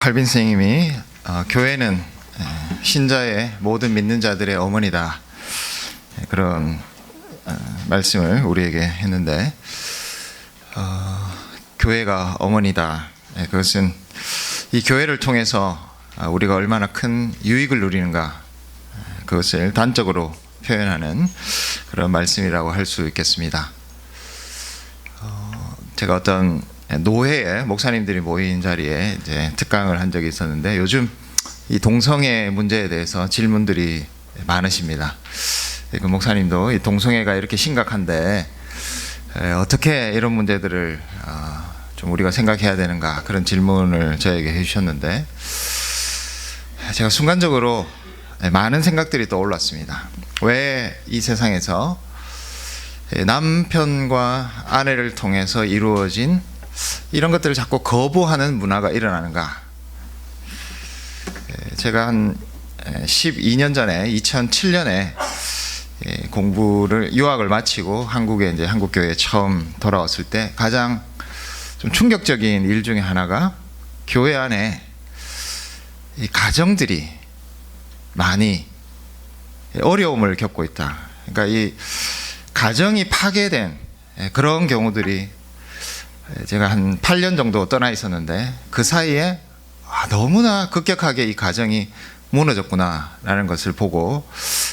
칼빈 선생님이 교회는 신자의 모든 믿는 자들의 어머니다, 그런 말씀을 우리에게 했는데, 교회가 어머니다, 그것은 이 교회를 통해서 우리가 얼마나 큰 유익을 누리는가, 그것을 단적으로 표현하는 그런 말씀이라고 할 수 있겠습니다. 제가 어떤 노회에 목사님들이 모인 자리에 이제 특강을 한 적이 있었는데, 요즘 이 동성애 문제에 대해서 질문들이 많으십니다. 그 목사님도 이 동성애가 이렇게 심각한데 어떻게 이런 문제들을 좀 우리가 생각해야 되는가, 그런 질문을 저에게 해주셨는데, 제가 순간적으로 많은 생각들이 떠올랐습니다. 왜 이 세상에서 남편과 아내를 통해서 이루어진 이런 것들을 자꾸 거부하는 문화가 일어나는가? 제가 한 12년 전에 2007년에 유학을 마치고 한국에 이제 한국교회에 처음 돌아왔을 때 가장 좀 충격적인 일 중에 하나가, 교회 안에 이 가정들이 많이 어려움을 겪고 있다. 그러니까 이 가정이 파괴된 그런 경우들이, 제가 한 8년 정도 떠나 있었는데 그 사이에 너무나 급격하게 이 가정이 무너졌구나라는 것을 보고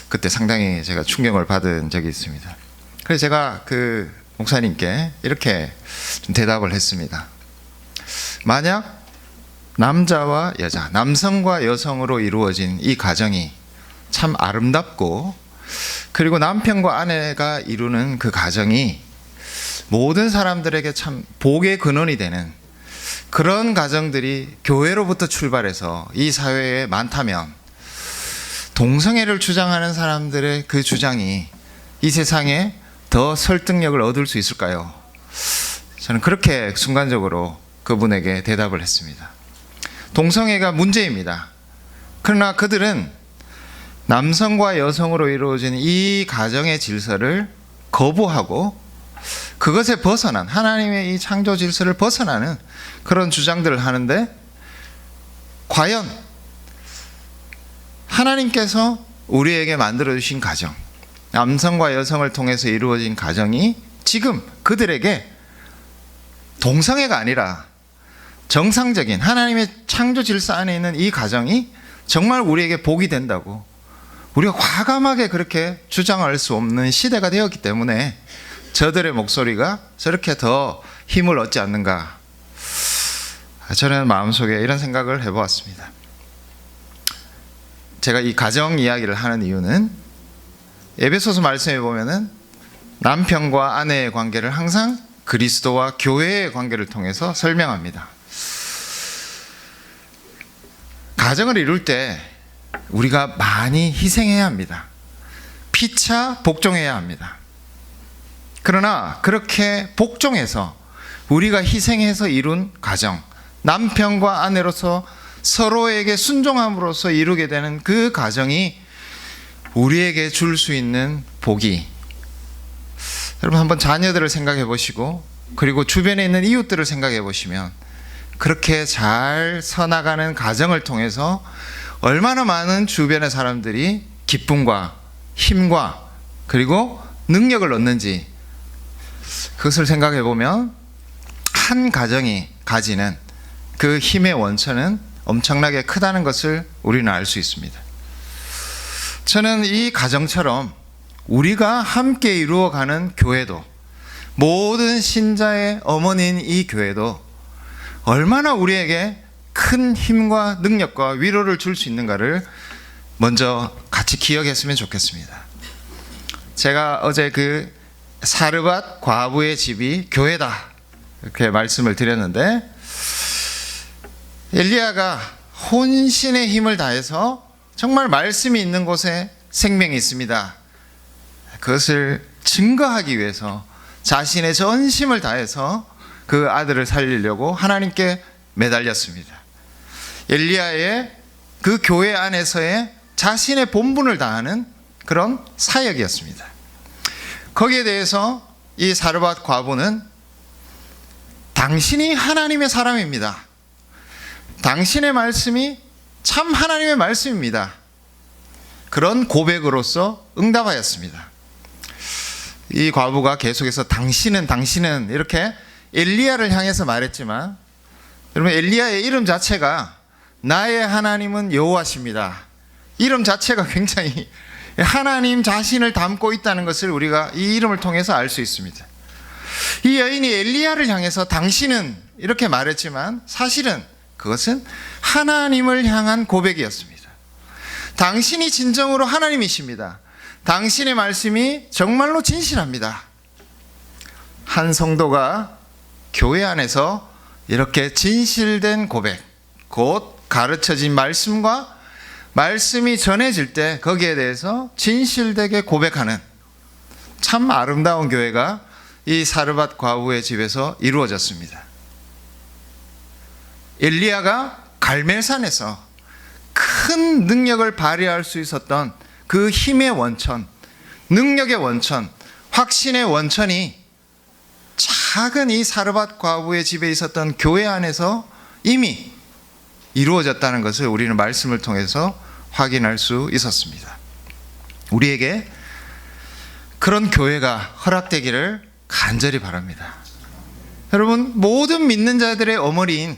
그때 상당히 제가 충격을 받은 적이 있습니다. 그래서 제가 그 목사님께 이렇게 좀 대답을 했습니다. 만약 남자와 여자, 남성과 여성으로 이루어진 이 가정이 참 아름답고, 그리고 남편과 아내가 이루는 그 가정이 모든 사람들에게 참 복의 근원이 되는 그런 가정들이 교회로부터 출발해서 이 사회에 많다면, 동성애를 주장하는 사람들의 그 주장이 이 세상에 더 설득력을 얻을 수 있을까요? 저는 그렇게 순간적으로 그분에게 대답을 했습니다. 동성애가 문제입니다. 그러나 그들은 남성과 여성으로 이루어진 이 가정의 질서를 거부하고 그것에 벗어난, 하나님의 이 창조 질서를 벗어나는 그런 주장들을 하는데, 과연 하나님께서 우리에게 만들어주신 가정, 남성과 여성을 통해서 이루어진 가정이 지금 그들에게 동성애가 아니라 정상적인 하나님의 창조 질서 안에 있는 이 가정이 정말 우리에게 복이 된다고 우리가 과감하게 그렇게 주장할 수 없는 시대가 되었기 때문에 저들의 목소리가 저렇게 더 힘을 얻지 않는가, 저는 마음속에 이런 생각을 해보았습니다. 제가 이 가정 이야기를 하는 이유는, 에베소서 말씀에 보면은 남편과 아내의 관계를 항상 그리스도와 교회의 관계를 통해서 설명합니다. 가정을 이룰 때 우리가 많이 희생해야 합니다. 피차 복종해야 합니다. 그러나 그렇게 복종해서 우리가 희생해서 이룬 가정, 남편과 아내로서 서로에게 순종함으로써 이루게 되는 그 가정이 우리에게 줄 수 있는 복이, 여러분 한번 자녀들을 생각해 보시고, 그리고 주변에 있는 이웃들을 생각해 보시면, 그렇게 잘 서나가는 가정을 통해서 얼마나 많은 주변의 사람들이 기쁨과 힘과 그리고 능력을 얻는지, 그것을 생각해 보면 한 가정이 가지는 그 힘의 원천은 엄청나게 크다는 것을 우리는 알 수 있습니다. 저는 이 가정처럼 우리가 함께 이루어가는 교회도, 모든 신자의 어머니인 이 교회도 얼마나 우리에게 큰 힘과 능력과 위로를 줄 수 있는가를 먼저 같이 기억했으면 좋겠습니다. 제가 어제 그 사르밧 과부의 집이 교회다, 이렇게 말씀을 드렸는데, 엘리야가 혼신의 힘을 다해서 정말 말씀이 있는 곳에 생명이 있습니다, 그것을 증거하기 위해서 자신의 전심을 다해서 그 아들을 살리려고 하나님께 매달렸습니다. 엘리야의 그 교회 안에서의 자신의 본분을 다하는 그런 사역이었습니다. 거기에 대해서 이 사르밧 과부는 당신이 하나님의 사람입니다, 당신의 말씀이 참 하나님의 말씀입니다. 그런 고백으로서 응답하였습니다. 이 과부가 계속해서 당신은 이렇게 엘리야를 향해서 말했지만, 여러분, 엘리야의 이름 자체가 나의 하나님은 여호와십니다. 이름 자체가 굉장히 하나님 자신을 담고 있다는 것을 우리가 이 이름을 통해서 알 수 있습니다. 이 여인이 엘리야를 향해서 당신은 이렇게 말했지만 사실은 그것은 하나님을 향한 고백이었습니다. 당신이 진정으로 하나님이십니다. 당신의 말씀이 정말로 진실합니다. 한 성도가 교회 안에서 이렇게 진실된 고백, 곧 가르쳐진 말씀과 말씀이 전해질 때 거기에 대해서 진실되게 고백하는 참 아름다운 교회가 이 사르밧 과부의 집에서 이루어졌습니다. 엘리야가 갈멜산에서 큰 능력을 발휘할 수 있었던 그 힘의 원천, 능력의 원천, 확신의 원천이 작은 이 사르밧 과부의 집에 있었던 교회 안에서 이미 이루어졌다는 것을 우리는 말씀을 통해서 확인할 수 있었습니다. 우리에게 그런 교회가 허락되기를 간절히 바랍니다. 여러분, 모든 믿는 자들의 어머니인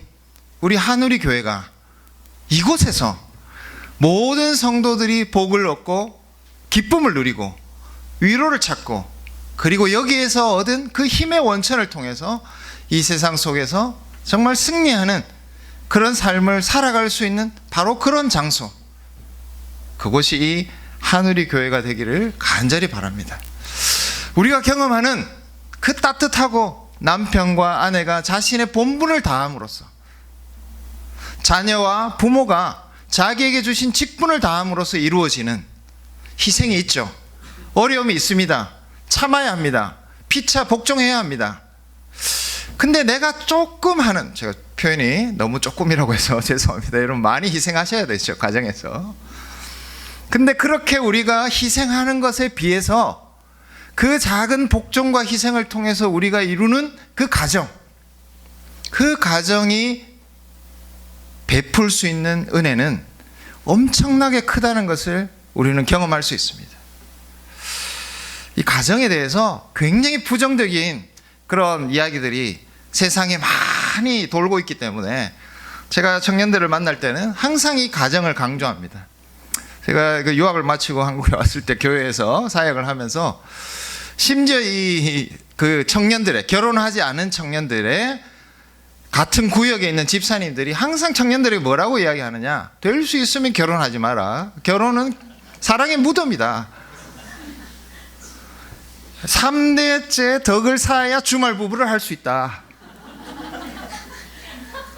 우리 한우리 교회가 이곳에서 모든 성도들이 복을 얻고 기쁨을 누리고 위로를 찾고, 그리고 여기에서 얻은 그 힘의 원천을 통해서 이 세상 속에서 정말 승리하는 그런 삶을 살아갈 수 있는 바로 그런 장소, 그곳이 이 한우리 교회가 되기를 간절히 바랍니다. 우리가 경험하는 그 따뜻하고 남편과 아내가 자신의 본분을 다함으로써, 자녀와 부모가 자기에게 주신 직분을 다함으로써 이루어지는 희생이 있죠. 어려움이 있습니다. 참아야 합니다. 피차 복종해야 합니다. 근데 내가 조금 하는, 제가 표현이 너무 조금이라고 해서 죄송합니다. 여러분, 많이 희생하셔야 되죠, 가정에서. 근데 그렇게 우리가 희생하는 것에 비해서 그 작은 복종과 희생을 통해서 우리가 이루는 그 가정이 베풀 수 있는 은혜는 엄청나게 크다는 것을 우리는 경험할 수 있습니다. 이 가정에 대해서 굉장히 부정적인 그런 이야기들이 세상에 많이 돌고 있기 때문에 제가 청년들을 만날 때는 항상 이 가정을 강조합니다. 제가 그 유학을 마치고 한국에 왔을 때 교회에서 사역을 하면서 심지어 그 청년들의, 결혼하지 않은 청년들의 같은 구역에 있는 집사님들이 항상 청년들에게 뭐라고 이야기하느냐, 될 수 있으면 결혼하지 마라. 결혼은 사랑의 무덤이다. 3대째 덕을 쌓아야 주말 부부를 할 수 있다.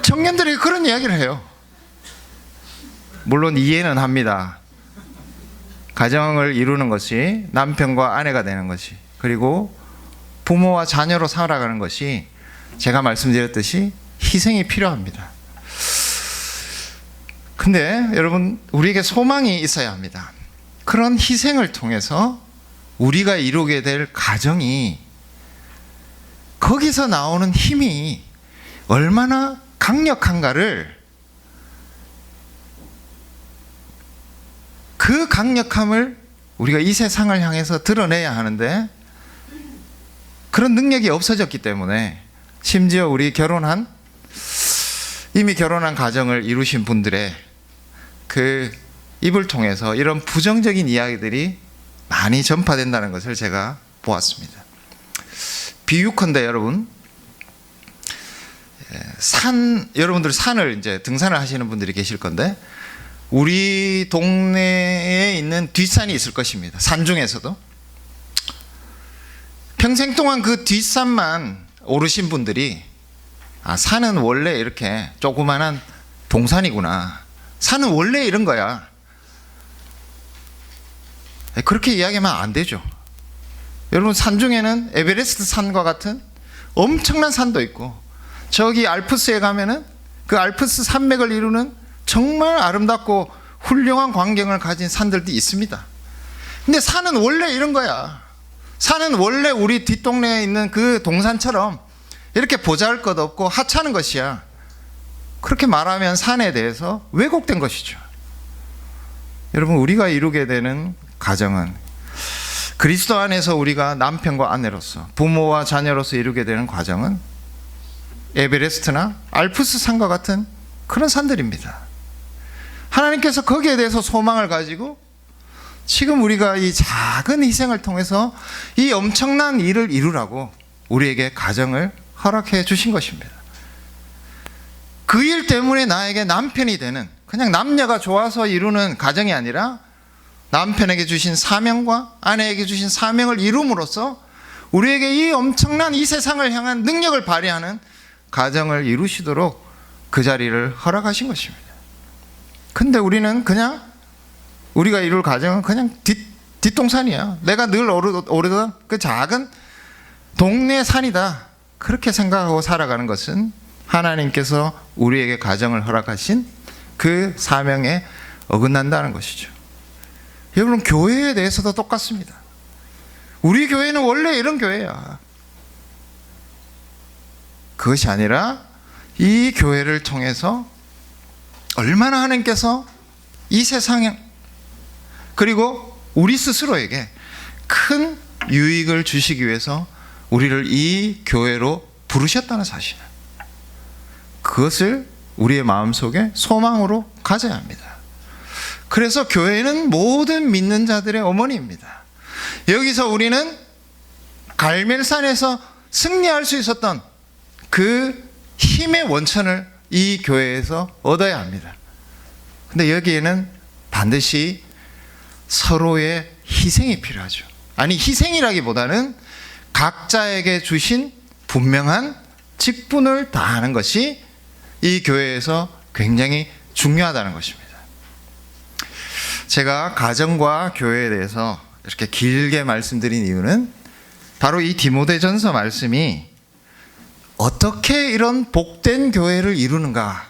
청년들이 그런 이야기를 해요. 물론 이해는 합니다. 가정을 이루는 것이, 남편과 아내가 되는 것이, 그리고 부모와 자녀로 살아가는 것이 제가 말씀드렸듯이 희생이 필요합니다. 근데 여러분, 우리에게 소망이 있어야 합니다. 그런 희생을 통해서 우리가 이루게 될 가정이, 거기서 나오는 힘이 얼마나 강력한가를, 그 강력함을 우리가 이 세상을 향해서 드러내야 하는데, 그런 능력이 없어졌기 때문에 심지어 우리 이미 결혼한 가정을 이루신 분들의 그 입을 통해서 이런 부정적인 이야기들이 많이 전파된다는 것을 제가 보았습니다. 비유컨대 여러분, 여러분들 산을 이제 등산을 하시는 분들이 계실 건데, 우리 동네에 있는 뒷산이 있을 것입니다. 산 중에서도 평생 동안 그 뒷산만 오르신 분들이, 아, 산은 원래 이렇게 조그만한 동산이구나, 산은 원래 이런 거야, 그렇게 이야기하면 안 되죠. 여러분, 산 중에는 에베레스트 산과 같은 엄청난 산도 있고, 저기 알프스에 가면은 그 알프스 산맥을 이루는 정말 아름답고 훌륭한 광경을 가진 산들도 있습니다. 근데 산은 원래 이런 거야. 산은 원래 우리 뒷동네에 있는 그 동산처럼 이렇게 보잘것없고 하찮은 것이야. 그렇게 말하면 산에 대해서 왜곡된 것이죠. 여러분, 우리가 이루게 되는 가정은 그리스도 안에서 우리가 남편과 아내로서, 부모와 자녀로서 이루게 되는 과정은 에베레스트나 알프스 산과 같은 그런 산들입니다. 하나님께서 거기에 대해서 소망을 가지고 지금 우리가 이 작은 희생을 통해서 이 엄청난 일을 이루라고 우리에게 가정을 허락해 주신 것입니다. 그 일 때문에 나에게 남편이 되는, 그냥 남녀가 좋아서 이루는 가정이 아니라 남편에게 주신 사명과 아내에게 주신 사명을 이룸으로써 우리에게 이 엄청난 이 세상을 향한 능력을 발휘하는 가정을 이루시도록 그 자리를 허락하신 것입니다. 근데 우리는 그냥 우리가 이룰 가정은 그냥 뒷동산이야. 내가 늘 오르던 그 작은 동네 산이다. 그렇게 생각하고 살아가는 것은 하나님께서 우리에게 가정을 허락하신 그 사명에 어긋난다는 것이죠. 여러분, 교회에 대해서도 똑같습니다. 우리 교회는 원래 이런 교회야. 그것이 아니라 이 교회를 통해서 얼마나 하나님께서 이 세상에 그리고 우리 스스로에게 큰 유익을 주시기 위해서 우리를 이 교회로 부르셨다는 사실, 그것을 우리의 마음속에 소망으로 가져야 합니다. 그래서 교회는 모든 믿는 자들의 어머니입니다. 여기서 우리는 갈멜산에서 승리할 수 있었던 그 힘의 원천을 이 교회에서 얻어야 합니다. 근데 여기에는 반드시 서로의 희생이 필요하죠. 아니, 희생이라기보다는 각자에게 주신 분명한 직분을 다하는 것이 이 교회에서 굉장히 중요하다는 것입니다. 제가 가정과 교회에 대해서 이렇게 길게 말씀드린 이유는 바로 이 디모데전서 말씀이 어떻게 이런 복된 교회를 이루는가,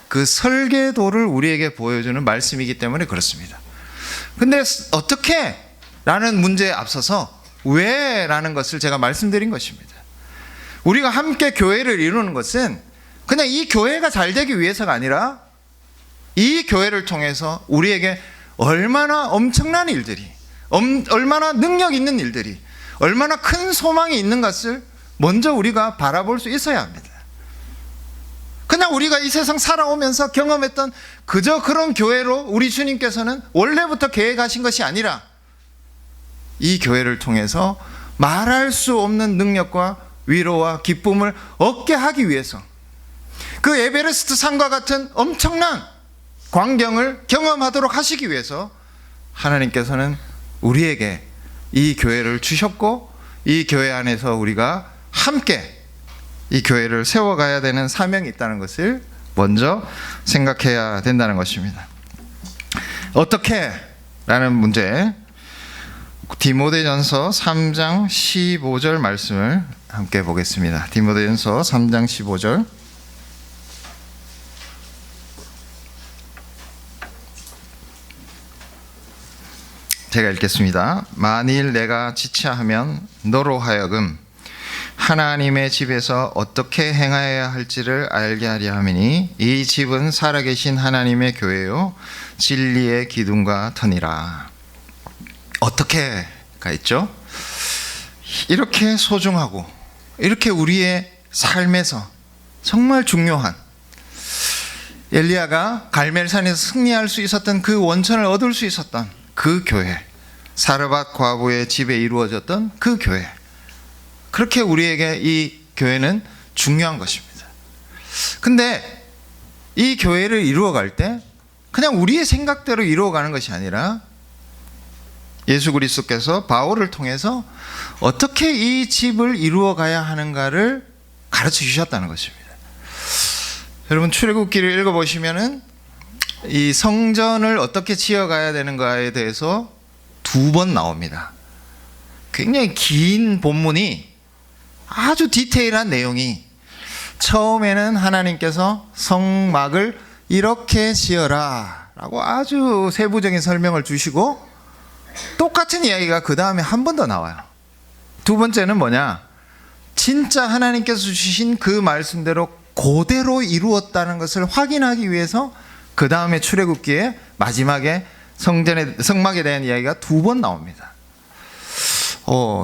그 설계도를 우리에게 보여주는 말씀이기 때문에 그렇습니다. 근데 어떻게? 라는 문제에 앞서서 왜? 라는 것을 제가 말씀드린 것입니다. 우리가 함께 교회를 이루는 것은 그냥 이 교회가 잘 되기 위해서가 아니라 이 교회를 통해서 우리에게 얼마나 엄청난 일들이, 얼마나 능력 있는 일들이, 얼마나 큰 소망이 있는 것을 먼저 우리가 바라볼 수 있어야 합니다. 그냥 우리가 이 세상 살아오면서 경험했던 그저 그런 교회로 우리 주님께서는 원래부터 계획하신 것이 아니라 이 교회를 통해서 말할 수 없는 능력과 위로와 기쁨을 얻게 하기 위해서 그 에베레스트 산과 같은 엄청난 광경을 경험하도록 하시기 위해서 하나님께서는 우리에게 이 교회를 주셨고, 이 교회 안에서 우리가 함께 이 교회를 세워가야 되는 사명이 있다는 것을 먼저 생각해야 된다는 것입니다. 어떻게? 라는 문제, 디모데전서 3장 15절 말씀을 함께 보겠습니다. 디모데전서 3장 15절. 제가 읽겠습니다. 만일 내가 지체하면 너로 하여금 하나님의 집에서 어떻게 행하여야 할지를 알게 하려 함이니 이 집은 살아계신 하나님의 교회요 진리의 기둥과 터니라. 어떻게가 있죠? 이렇게 소중하고 이렇게 우리의 삶에서 정말 중요한, 엘리야가 갈멜산에서 승리할 수 있었던 그 원천을 얻을 수 있었던 그 교회, 사르밧 과부의 집에 이루어졌던 그 교회, 그렇게 우리에게 이 교회는 중요한 것입니다. 근데 이 교회를 이루어갈 때 그냥 우리의 생각대로 이루어가는 것이 아니라 예수 그리스도께서 바울을 통해서 어떻게 이 집을 이루어가야 하는가를 가르쳐 주셨다는 것입니다. 여러분, 출애굽기를 읽어보시면은 이 성전을 어떻게 지어가야 되는가에 대해서 2번 나옵니다. 굉장히 긴 본문이 아주 디테일한 내용이, 처음에는 하나님께서 성막을 이렇게 지어라 라고 아주 세부적인 설명을 주시고 똑같은 이야기가 그 다음에 한 번 더 나와요. 두 번째는 뭐냐? 진짜 하나님께서 주신 그 말씀대로 그대로 이루었다는 것을 확인하기 위해서 그 다음에 출애굽기에 마지막에 성막에 대한 이야기가 2번 나옵니다.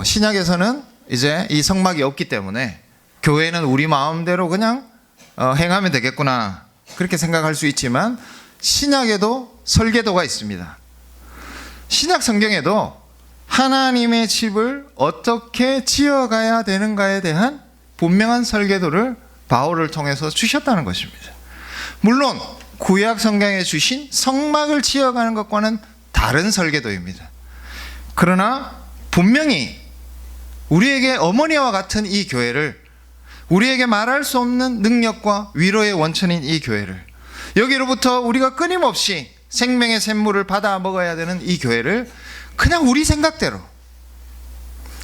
신약에서는 이제 이 성막이 없기 때문에 교회는 우리 마음대로 그냥 행하면 되겠구나 그렇게 생각할 수 있지만 신약에도 설계도가 있습니다. 신약 성경에도 하나님의 집을 어떻게 지어가야 되는가에 대한 분명한 설계도를 바울을 통해서 주셨다는 것입니다. 물론 구약 성경에 주신 성막을 지어가는 것과는 다른 설계도입니다. 그러나 분명히 우리에게 어머니와 같은 이 교회를, 우리에게 말할 수 없는 능력과 위로의 원천인 이 교회를, 여기로부터 우리가 끊임없이 생명의 샘물을 받아 먹어야 되는 이 교회를 그냥 우리 생각대로,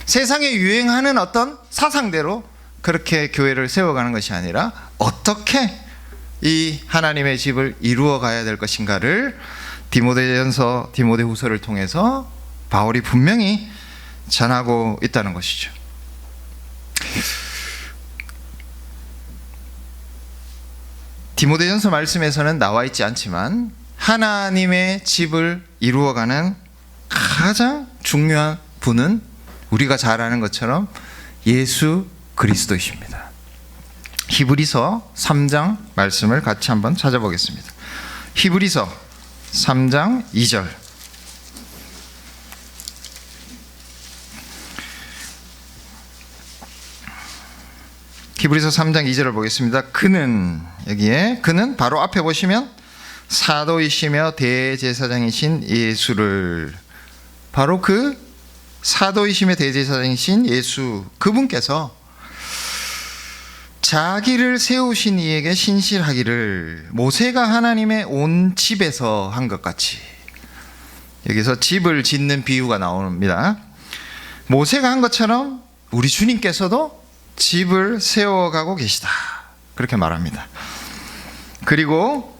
세상에 유행하는 어떤 사상대로 그렇게 교회를 세워가는 것이 아니라 어떻게 이 하나님의 집을 이루어 가야 될 것인가를 디모데전서, 디모데후서를 통해서 바울이 분명히 전하고 있다는 것이죠. 디모데전서 말씀에서는 나와 있지 않지만 하나님의 집을 이루어가는 가장 중요한 분은 우리가 잘 아는 것처럼 예수 그리스도이십니다. 히브리서 3장 말씀을 같이 한번 찾아보겠습니다. 히브리서 3장 2절. 히브리서 3장 2절을 보겠습니다. 그는 바로 앞에 보시면 사도이시며 대제사장이신 예수를, 바로 그 사도이시며 대제사장이신 예수, 그분께서 자기를 세우신 이에게 신실하기를 모세가 하나님의 온 집에서 한 것 같이. 여기서 집을 짓는 비유가 나옵니다. 모세가 한 것처럼 우리 주님께서도 집을 세워가고 계시다, 그렇게 말합니다. 그리고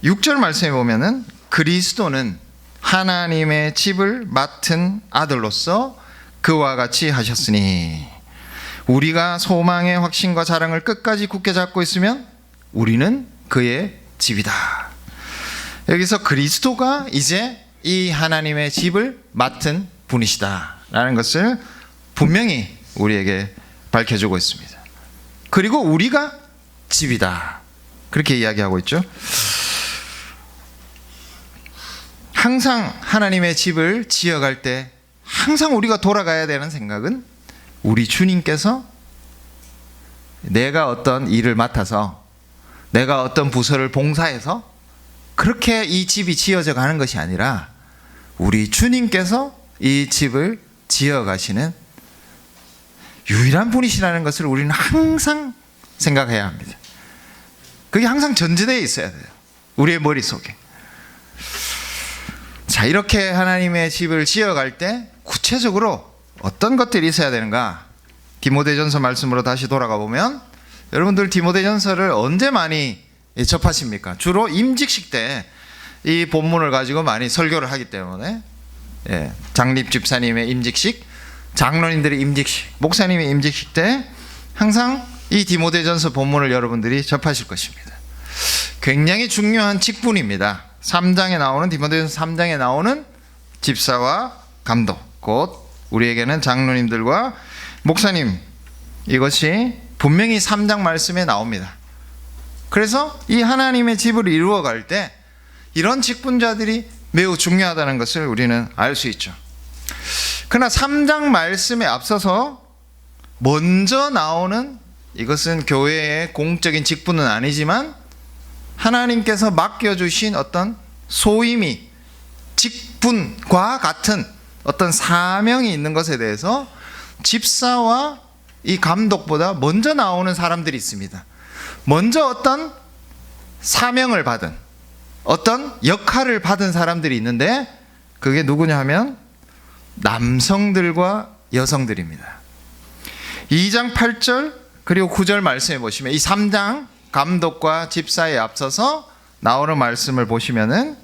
6절 말씀에 보면은 그리스도는 하나님의 집을 맡은 아들로서 그와 같이 하셨으니 우리가 소망의 확신과 자랑을 끝까지 굳게 잡고 있으면 우리는 그의 집이다. 여기서 그리스도가 이제 이 하나님의 집을 맡은 분이시다라는 것을 분명히 우리에게 밝혀주고 있습니다. 그리고 우리가 집이다, 그렇게 이야기하고 있죠. 항상 하나님의 집을 지어갈 때 항상 우리가 돌아가야 되는 생각은 우리 주님께서 내가 어떤 일을 맡아서, 내가 어떤 부서를 봉사해서 그렇게 이 집이 지어져 가는 것이 아니라 우리 주님께서 이 집을 지어 가시는 유일한 분이시라는 것을 우리는 항상 생각해야 합니다. 그게 항상 전제되어 있어야 돼요, 우리의 머릿속에. 자, 이렇게 하나님의 집을 지어갈 때 구체적으로 어떤 것들이 있어야 되는가? 디모데전서 말씀으로 다시 돌아가 보면, 여러분들 디모데전서를 언제 많이 접하십니까? 주로 임직식 때 이 본문을 가지고 많이 설교를 하기 때문에, 장립 집사님의 임직식, 장로님들의 임직식, 목사님의 임직식 때 항상 이 디모데전서 본문을 여러분들이 접하실 것입니다. 굉장히 중요한 직분입니다. 3장에 나오는, 디모데전서 3장에 나오는 집사와 감독, 곧 우리에게는 장로님들과 목사님, 이것이 분명히 3장 말씀에 나옵니다. 그래서 이 하나님의 집을 이루어갈 때 이런 직분자들이 매우 중요하다는 것을 우리는 알 수 있죠. 그러나 3장 말씀에 앞서서 먼저 나오는, 이것은 교회의 공적인 직분은 아니지만 하나님께서 맡겨주신 어떤 소임이, 직분과 같은 어떤 사명이 있는 것에 대해서 집사와 이 감독보다 먼저 나오는 사람들이 있습니다. 먼저 어떤 사명을 받은, 어떤 역할을 받은 사람들이 있는데, 그게 누구냐 하면 남성들과 여성들입니다. 2장 8절 그리고 9절 말씀해 보시면 이 3장 감독과 집사에 앞서서 나오는 말씀을 보시면은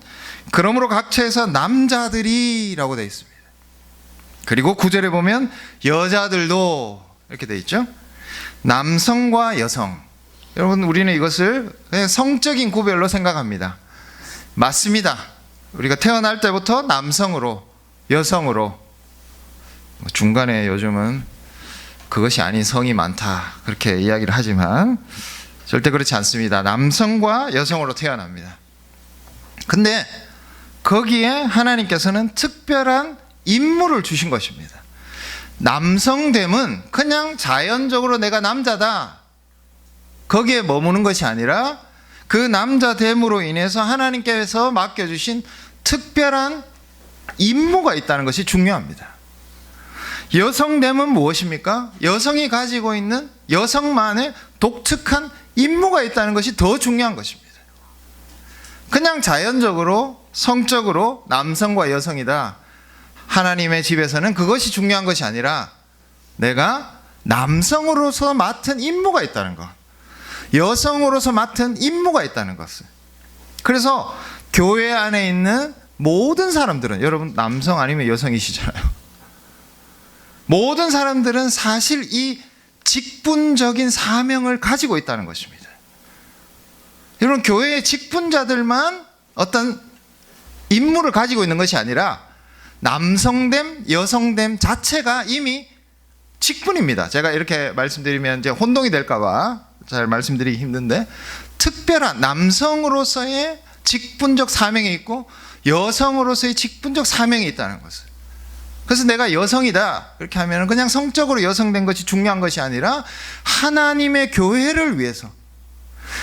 그러므로 각처에서 남자들이라고 되어 있습니다. 그리고 9절에 보면 여자들도 이렇게 되어 있죠. 남성과 여성, 여러분, 우리는 이것을 그냥 성적인 구별로 생각합니다. 맞습니다. 우리가 태어날 때부터 남성으로, 여성으로, 중간에 요즘은 그것이 아닌 성이 많다 그렇게 이야기를 하지만 절대 그렇지 않습니다. 남성과 여성으로 태어납니다. 근데 거기에 하나님께서는 특별한 임무를 주신 것입니다. 남성됨은 그냥 자연적으로 내가 남자다 거기에 머무는 것이 아니라 그 남자됨으로 인해서 하나님께서 맡겨주신 특별한 임무가 있다는 것이 중요합니다. 여성됨은 무엇입니까? 여성이 가지고 있는 여성만의 독특한 임무가 있다는 것이 더 중요한 것입니다. 그냥 자연적으로 성적으로 남성과 여성이다. 하나님의 집에서는 그것이 중요한 것이 아니라 내가 남성으로서 맡은 임무가 있다는 것, 여성으로서 맡은 임무가 있다는 것을. 그래서 교회 안에 있는 모든 사람들은, 여러분 남성 아니면 여성이시잖아요. 모든 사람들은 사실 이 직분적인 사명을 가지고 있다는 것입니다. 여러분, 교회의 직분자들만 어떤 임무를 가지고 있는 것이 아니라 남성됨, 여성됨 자체가 이미 직분입니다. 제가 이렇게 말씀드리면 이제 혼동이 될까봐 잘 말씀드리기 힘든데, 특별한 남성으로서의 직분적 사명이 있고 여성으로서의 직분적 사명이 있다는 것을. 그래서 내가 여성이다 그렇게 하면 그냥 성적으로 여성된 것이 중요한 것이 아니라 하나님의 교회를 위해서,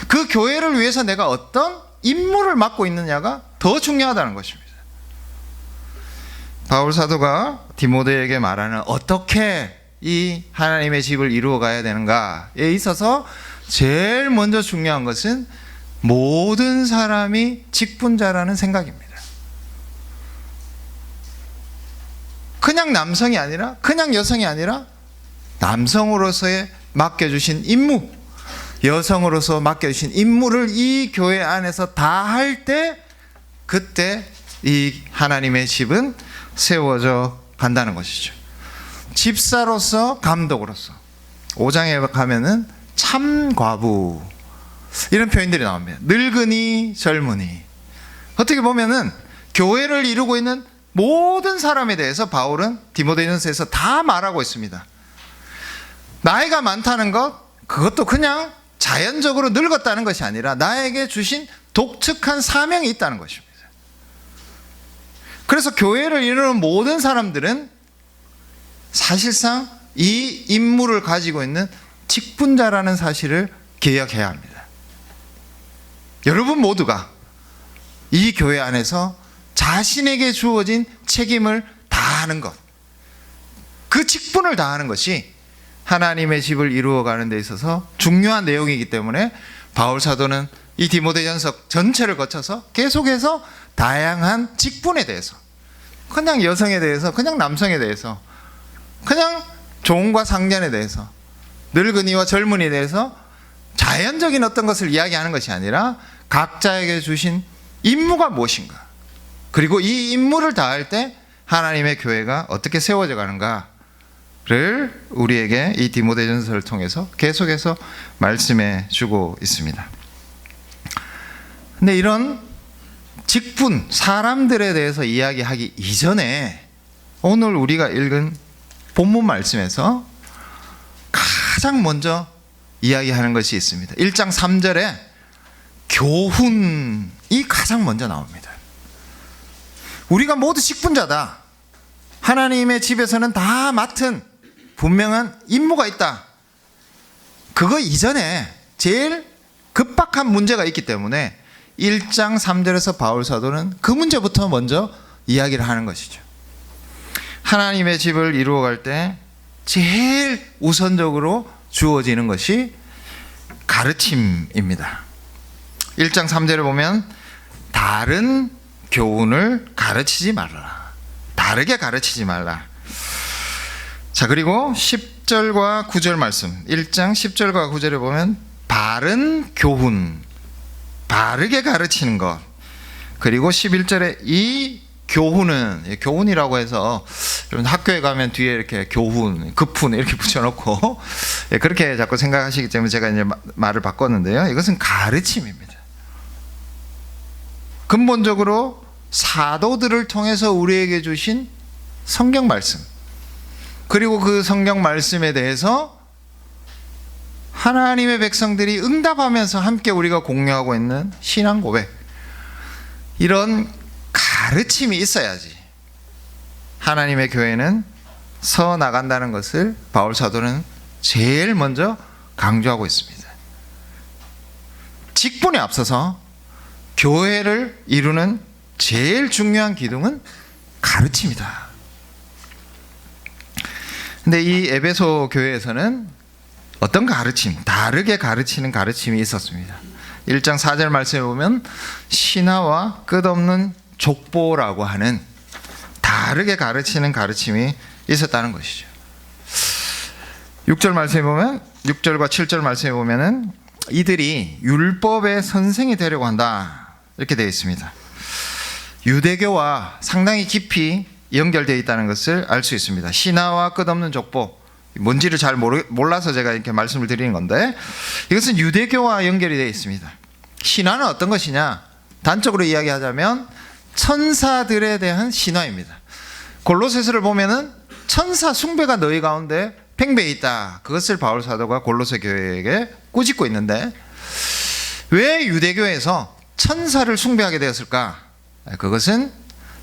그 교회를 위해서 내가 어떤 임무를 맡고 있느냐가 더 중요하다는 것입니다. 바울 사도가 디모데에게 말하는 어떻게 이 하나님의 집을 이루어 가야 되는가에 있어서 제일 먼저 중요한 것은 모든 사람이 직분자라는 생각입니다. 그냥 남성이 아니라, 그냥 여성이 아니라 남성으로서의 맡겨주신 임무, 여성으로서 맡겨주신 임무를 이 교회 안에서 다 할 때, 그때 이 하나님의 집은 세워져 간다는 것이죠. 집사로서, 감독으로서. 5장에 가면은 참과부 이런 표현들이 나옵니다. 늙은이, 젊은이. 어떻게 보면은 교회를 이루고 있는 모든 사람에 대해서 바울은 디모데전서에서 다 말하고 있습니다. 나이가 많다는 것, 그것도 그냥 자연적으로 늙었다는 것이 아니라 나에게 주신 독특한 사명이 있다는 것입니다. 그래서 교회를 이루는 모든 사람들은 사실상 이 임무를 가지고 있는 직분자라는 사실을 기억해야 합니다. 여러분 모두가 이 교회 안에서 자신에게 주어진 책임을 다하는 것, 그 직분을 다하는 것이 하나님의 집을 이루어가는 데 있어서 중요한 내용이기 때문에 바울 사도는 이 디모데전서 전체를 거쳐서 계속해서 다양한 직분에 대해서, 그냥 여성에 대해서, 그냥 남성에 대해서, 그냥 종과 상전에 대해서, 늙은이와 젊은이에 대해서 자연적인 어떤 것을 이야기하는 것이 아니라 각자에게 주신 임무가 무엇인가, 그리고 이 임무를 다할 때 하나님의 교회가 어떻게 세워져 가는가를 우리에게 이 디모데전서를 통해서 계속해서 말씀해 주고 있습니다. 근데 이런 직분, 사람들에 대해서 이야기하기 이전에 오늘 우리가 읽은 본문 말씀에서 가장 먼저 이야기하는 것이 있습니다. 1장 3절에 교훈이 가장 먼저 나옵니다. 우리가 모두 직분자다. 하나님의 집에서는 다 맡은 분명한 임무가 있다. 그거 이전에 제일 급박한 문제가 있기 때문에 1장 3절에서 바울 사도는 그 문제부터 먼저 이야기를 하는 것이죠. 하나님의 집을 이루어갈 때 제일 우선적으로 주어지는 것이 가르침입니다. 1장 3절에 보면 다른 교훈을 가르치지 말라. 다르게 가르치지 말라. 자, 그리고 10절과 9절 말씀, 1장 10절과 9절에 보면 바른 교훈, 바르게 가르치는 것, 그리고 11절에 이 교훈은, 교훈이라고 해서 여러분 학교에 가면 뒤에 이렇게 교훈, 급훈 이렇게 붙여놓고 그렇게 자꾸 생각하시기 때문에 제가 이제 말을 바꿨는데요. 이것은 가르침입니다. 근본적으로 사도들을 통해서 우리에게 주신 성경 말씀, 그리고 그 성경 말씀에 대해서 하나님의 백성들이 응답하면서 함께 우리가 공유하고 있는 신앙 고백, 이런 가르침이 있어야지 하나님의 교회는 서 나간다는 것을 바울 사도는 제일 먼저 강조하고 있습니다. 직분에 앞서서 교회를 이루는 제일 중요한 기둥은 가르침이다. 근데 이 에베소 교회에서는 어떤 가르침, 다르게 가르치는 가르침이 있었습니다. 1장 4절 말씀에 보면 신화와 끝없는 족보라고 하는 다르게 가르치는 가르침이 있었다는 것이죠. 6절 말씀에 보면, 6절과 7절 말씀에 보면은 이들이 율법의 선생이 되려고 한다, 이렇게 되어 있습니다. 유대교와 상당히 깊이 연결되어 있다는 것을 알 수 있습니다. 신화와 끝없는 족보, 뭔지를 잘 몰라서 제가 이렇게 말씀을 드리는 건데, 이것은 유대교와 연결이 되어 있습니다. 신화는 어떤 것이냐? 단적으로 이야기하자면 천사들에 대한 신화입니다. 골로새서를 보면은 천사 숭배가 너희 가운데 팽배해 있다, 그것을 바울 사도가 골로새 교회에게 꾸짖고 있는데, 왜 유대교에서 천사를 숭배하게 되었을까? 그것은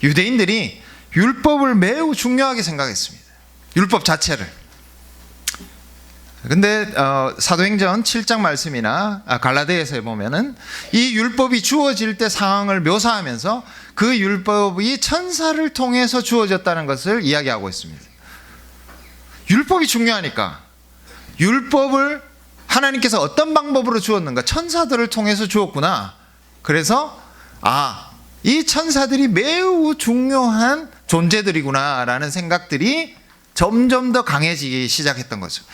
유대인들이 율법을 매우 중요하게 생각했습니다. 율법 자체를. 근데 사도행전 7장 말씀이나 갈라디아서에 보면은 이 율법이 주어질 때 상황을 묘사하면서 그 율법이 천사를 통해서 주어졌다는 것을 이야기하고 있습니다. 율법이 중요하니까 율법을 하나님께서 어떤 방법으로 주었는가? 천사들을 통해서 주었구나. 그래서 이 천사들이 매우 중요한 존재들이구나라는 생각들이 점점 더 강해지기 시작했던 거죠.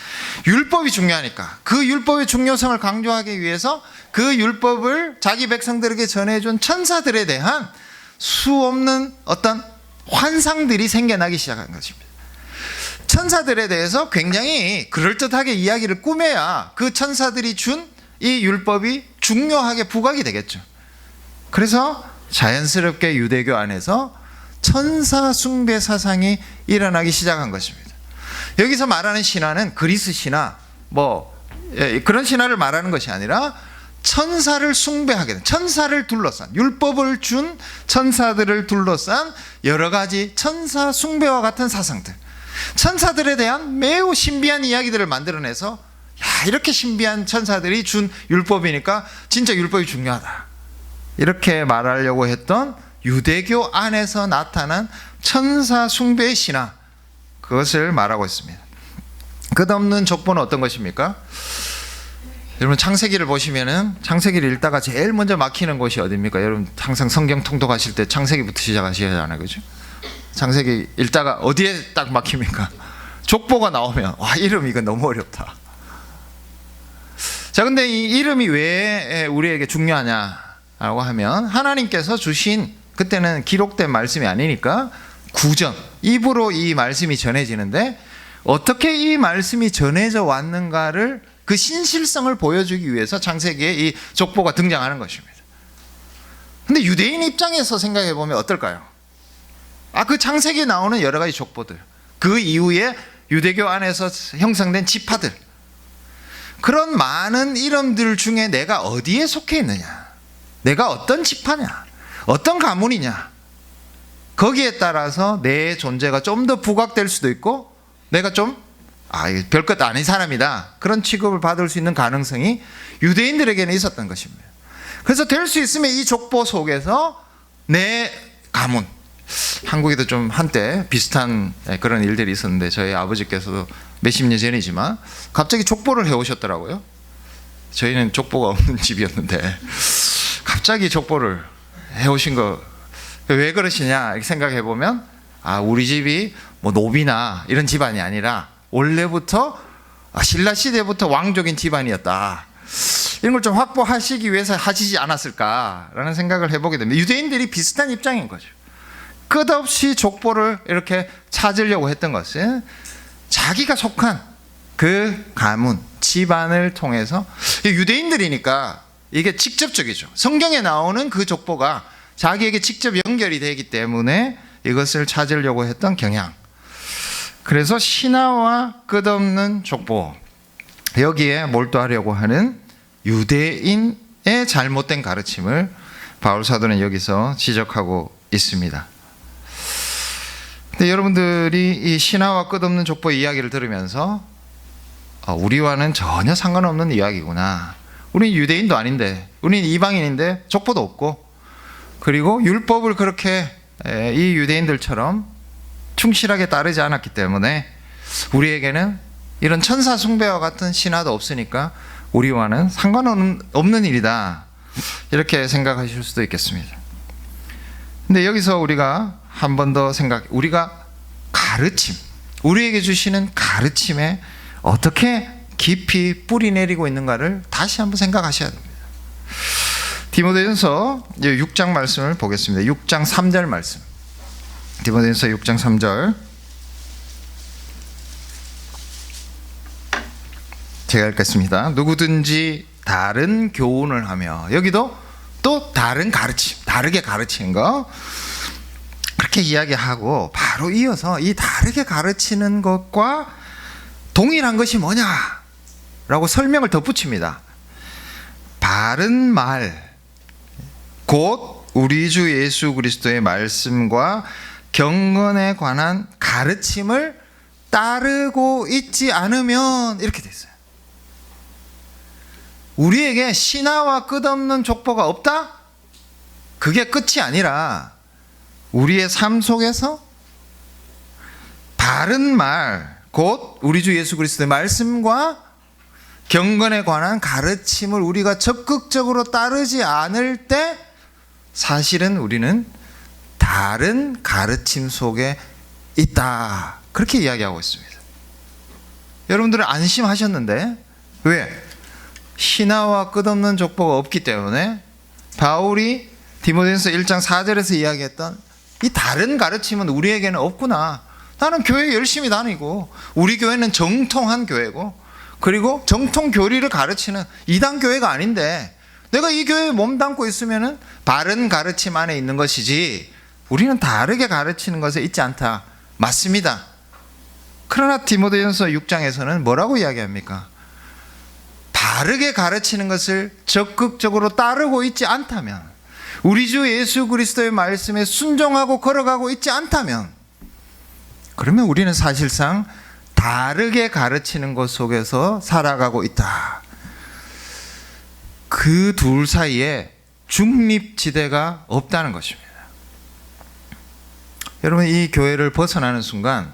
율법이 중요하니까 그 율법의 중요성을 강조하기 위해서 그 율법을 자기 백성들에게 전해준 천사들에 대한 수없는 어떤 환상들이 생겨나기 시작한 것입니다. 천사들에 대해서 굉장히 그럴듯하게 이야기를 꾸며야 그 천사들이 준 이 율법이 중요하게 부각이 되겠죠. 그래서 자연스럽게 유대교 안에서 천사 숭배 사상이 일어나기 시작한 것입니다. 여기서 말하는 신화는 그리스 신화, 그런 신화를 말하는 것이 아니라 천사를 숭배하게 된, 천사를 둘러싼, 율법을 준 천사들을 둘러싼 여러 가지 천사 숭배와 같은 사상들, 천사들에 대한 매우 신비한 이야기들을 만들어내서 이렇게 신비한 천사들이 준 율법이니까 진짜 율법이 중요하다, 이렇게 말하려고 했던 유대교 안에서 나타난 천사 숭배의 신화, 그것을 말하고 있습니다. 끝없는 족보는 어떤 것입니까? 여러분 창세기를 보시면은 창세기를 읽다가 제일 먼저 막히는 곳이 어디입니까? 여러분 항상 성경 통독하실 때 창세기부터 시작하셔야 그죠? 창세기 읽다가 어디에 딱 막힙니까? 족보가 나오면 이름 이거 너무 어렵다. 자, 근데 이 이름이 왜 우리에게 중요하냐라고 하면 하나님께서 주신, 그때는 기록된 말씀이 아니니까 구전, 입으로 이 말씀이 전해지는데 어떻게 이 말씀이 전해져 왔는가를, 그 신실성을 보여주기 위해서 창세기에 이 족보가 등장하는 것입니다. 근데 유대인 입장에서 생각해 보면 어떨까요? 그 창세기에 나오는 여러 가지 족보들, 그 이후에 유대교 안에서 형성된 지파들, 그런 많은 이름들 중에 내가 어디에 속해 있느냐, 내가 어떤 지파냐, 어떤 가문이냐, 거기에 따라서 내 존재가 좀 더 부각될 수도 있고, 내가 좀 별것 아닌 사람이다, 그런 취급을 받을 수 있는 가능성이 유대인들에게는 있었던 것입니다. 그래서 될 수 있으면 이 족보 속에서 내 가문, 한국에도 좀 한때 비슷한 그런 일들이 있었는데 저희 아버지께서도 몇십 년 전이지만 갑자기 족보를 해오셨더라고요. 저희는 족보가 없는 집이었는데 갑자기 족보를 해오신 거, 왜 그러시냐 이렇게 생각해 보면 우리 집이 노비나 이런 집안이 아니라 원래부터 신라 시대부터 왕족인 집안이었다, 이런 걸 좀 확보하시기 위해서 하시지 않았을까라는 생각을 해보게 됩니다. 유대인들이 비슷한 입장인 거죠. 끝없이 족보를 이렇게 찾으려고 했던 것은 자기가 속한 그 가문, 집안을 통해서, 유대인들이니까 이게 직접적이죠. 성경에 나오는 그 족보가 자기에게 직접 연결이 되기 때문에 이것을 찾으려고 했던 경향. 그래서 신화와 끝없는 족보, 여기에 몰두하려고 하는 유대인의 잘못된 가르침을 바울 사도는 여기서 지적하고 있습니다. 근데 여러분들이 이 신화와 끝없는 족보 이야기를 들으면서 우리와는 전혀 상관없는 이야기구나. 우린 유대인도 아닌데, 우린 이방인인데 족보도 없고, 그리고 율법을 그렇게 이 유대인들처럼 충실하게 따르지 않았기 때문에 우리에게는 이런 천사 숭배와 같은 신화도 없으니까 우리와는 상관없는 일이다, 이렇게 생각하실 수도 있겠습니다. 근데 여기서 우리가 한 번 더 우리가 가르침, 우리에게 주시는 가르침에 어떻게 깊이 뿌리 내리고 있는가를 다시 한번 생각하셔야 됩니다. 디모데전서 6장 말씀을 보겠습니다. 6장 3절 말씀. 디모데전서 6장 3절. 제가 읽겠습니다. 누구든지 다른 교훈을 하며, 여기도 또 다른 가르침, 다르게 가르치는 거 그렇게 이야기하고, 바로 이어서 이 다르게 가르치는 것과 동일한 것이 뭐냐라고 설명을 덧붙입니다. 바른 말, 곧 우리 주 예수 그리스도의 말씀과 경건에 관한 가르침을 따르고 있지 않으면, 이렇게 돼 있어요. 우리에게 신화와 끝없는 족보가 없다? 그게 끝이 아니라 우리의 삶 속에서 바른 말, 곧 우리 주 예수 그리스도의 말씀과 경건에 관한 가르침을 우리가 적극적으로 따르지 않을 때 사실은 우리는 다른 가르침 속에 있다, 그렇게 이야기하고 있습니다. 여러분들은 안심하셨는데, 왜? 신화와 끝없는 족보가 없기 때문에 바울이 디모데전서 1장 4절에서 이야기했던 이 다른 가르침은 우리에게는 없구나. 나는 교회 열심히 다니고, 우리 교회는 정통한 교회고, 그리고 정통 교리를 가르치는 이단 교회가 아닌데 내가 이 교회에 몸담고 있으면은 바른 가르침 안에 있는 것이지 우리는 다르게 가르치는 것에 있지 않다. 맞습니다. 그러나 디모데전서 6장에서는 뭐라고 이야기합니까? 바르게 가르치는 것을 적극적으로 따르고 있지 않다면, 우리 주 예수 그리스도의 말씀에 순종하고 걸어가고 있지 않다면, 그러면 우리는 사실상 다르게 가르치는 것 속에서 살아가고 있다. 그 둘 사이에 중립지대가 없다는 것입니다. 여러분, 이 교회를 벗어나는 순간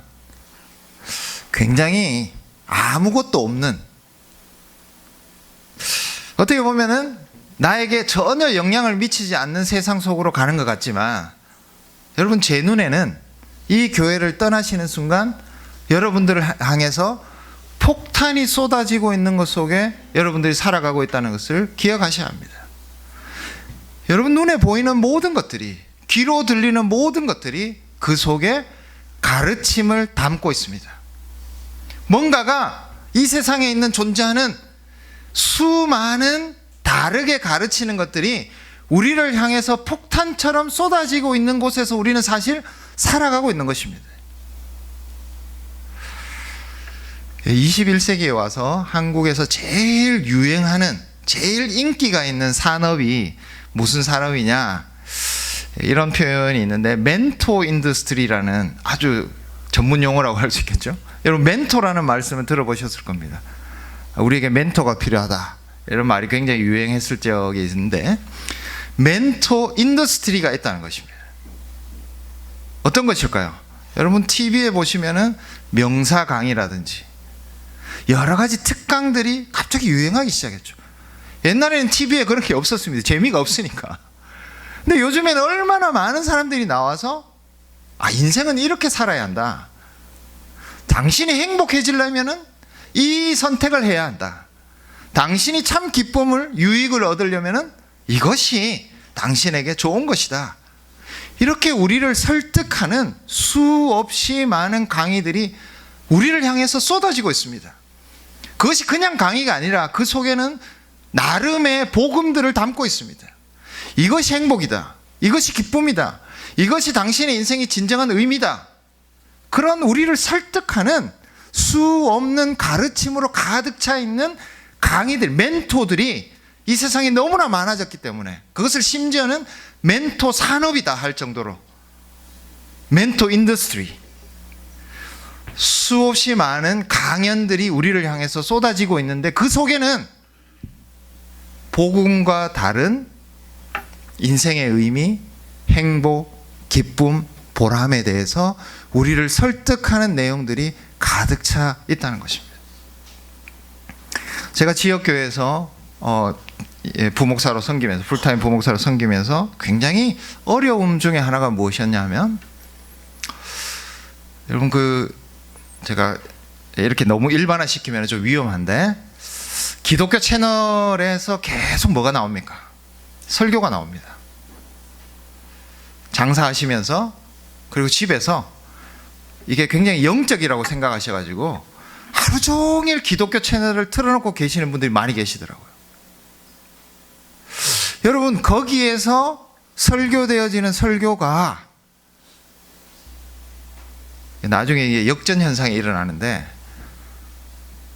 굉장히 아무것도 없는, 어떻게 보면은 나에게 전혀 영향을 미치지 않는 세상 속으로 가는 것 같지만, 여러분, 제 눈에는 이 교회를 떠나시는 순간 여러분들을 향해서 폭탄이 쏟아지고 있는 것 속에 여러분들이 살아가고 있다는 것을 기억하셔야 합니다. 여러분 눈에 보이는 모든 것들이, 귀로 들리는 모든 것들이 그 속에 가르침을 담고 있습니다. 뭔가가 이 세상에 있는 존재하는 수많은 다르게 가르치는 것들이 우리를 향해서 폭탄처럼 쏟아지고 있는 곳에서 우리는 사실 살아가고 있는 것입니다. 21세기에 와서 한국에서 제일 유행하는, 제일 인기가 있는 산업이 무슨 산업이냐, 이런 표현이 있는데 멘토 인더스트리라는 아주 전문 용어라고 할 수 있겠죠. 여러분, 멘토라는 말씀을 들어보셨을 겁니다. 우리에게 멘토가 필요하다, 이런 말이 굉장히 유행했을 적이 있는데, 멘토 인더스트리가 있다는 것입니다. 어떤 것일까요? 여러분, TV에 보시면은 명사 강의라든지 여러 가지 특강들이 갑자기 유행하기 시작했죠. 옛날에는 TV에 그런 게 없었습니다. 재미가 없으니까. 근데 요즘에는 얼마나 많은 사람들이 나와서 인생은 이렇게 살아야 한다, 당신이 행복해지려면은 이 선택을 해야 한다, 당신이 참 기쁨을, 유익을 얻으려면은 이것이 당신에게 좋은 것이다, 이렇게 우리를 설득하는 수없이 많은 강의들이 우리를 향해서 쏟아지고 있습니다. 그것이 그냥 강의가 아니라 그 속에는 나름의 복음들을 담고 있습니다. 이것이 행복이다. 이것이 기쁨이다. 이것이 당신의 인생의 진정한 의미다. 그런 우리를 설득하는 수 없는 가르침으로 가득 차 있는 강의들, 멘토들이 이 세상에 너무나 많아졌기 때문에 그것을 심지어는 멘토 산업이다 할 정도로 멘토 인더스트리, 수없이 많은 강연들이 우리를 향해서 쏟아지고 있는데 그 속에는 복음과 다른 인생의 의미, 행복, 기쁨, 보람에 대해서 우리를 설득하는 내용들이 가득 차 있다는 것입니다. 제가 지역교회에서 부목사로 섬기면서, 풀타임 부목사로 섬기면서 굉장히 어려움 중에 하나가 무엇이었냐면, 여러분 제가 이렇게 너무 일반화시키면 좀 위험한데, 기독교 채널에서 계속 뭐가 나옵니까? 설교가 나옵니다. 장사하시면서, 그리고 집에서 이게 굉장히 영적이라고 생각하셔가지고 하루 종일 기독교 채널을 틀어놓고 계시는 분들이 많이 계시더라고요. 여러분, 거기에서 설교되어지는 설교가 나중에 이게 역전현상이 일어나는데,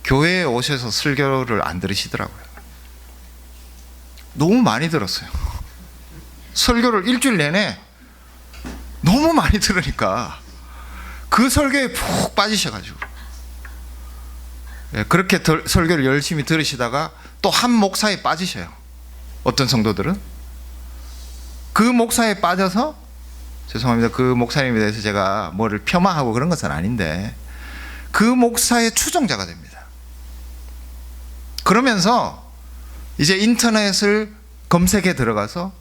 교회에 오셔서 설교를 안 들으시더라고요. 너무 많이 들었어요. 설교를 일주일 내내 너무 많이 들으니까 그 설교에 푹 빠지셔가지고, 그렇게 설교를 열심히 들으시다가 또 한 목사에 빠지셔요. 어떤 성도들은 그 목사에 빠져서, 죄송합니다, 그 목사님에 대해서 제가 뭐를 폄하하고 그런 것은 아닌데, 그 목사의 추종자가 됩니다. 그러면서 이제 인터넷을 검색에 들어가서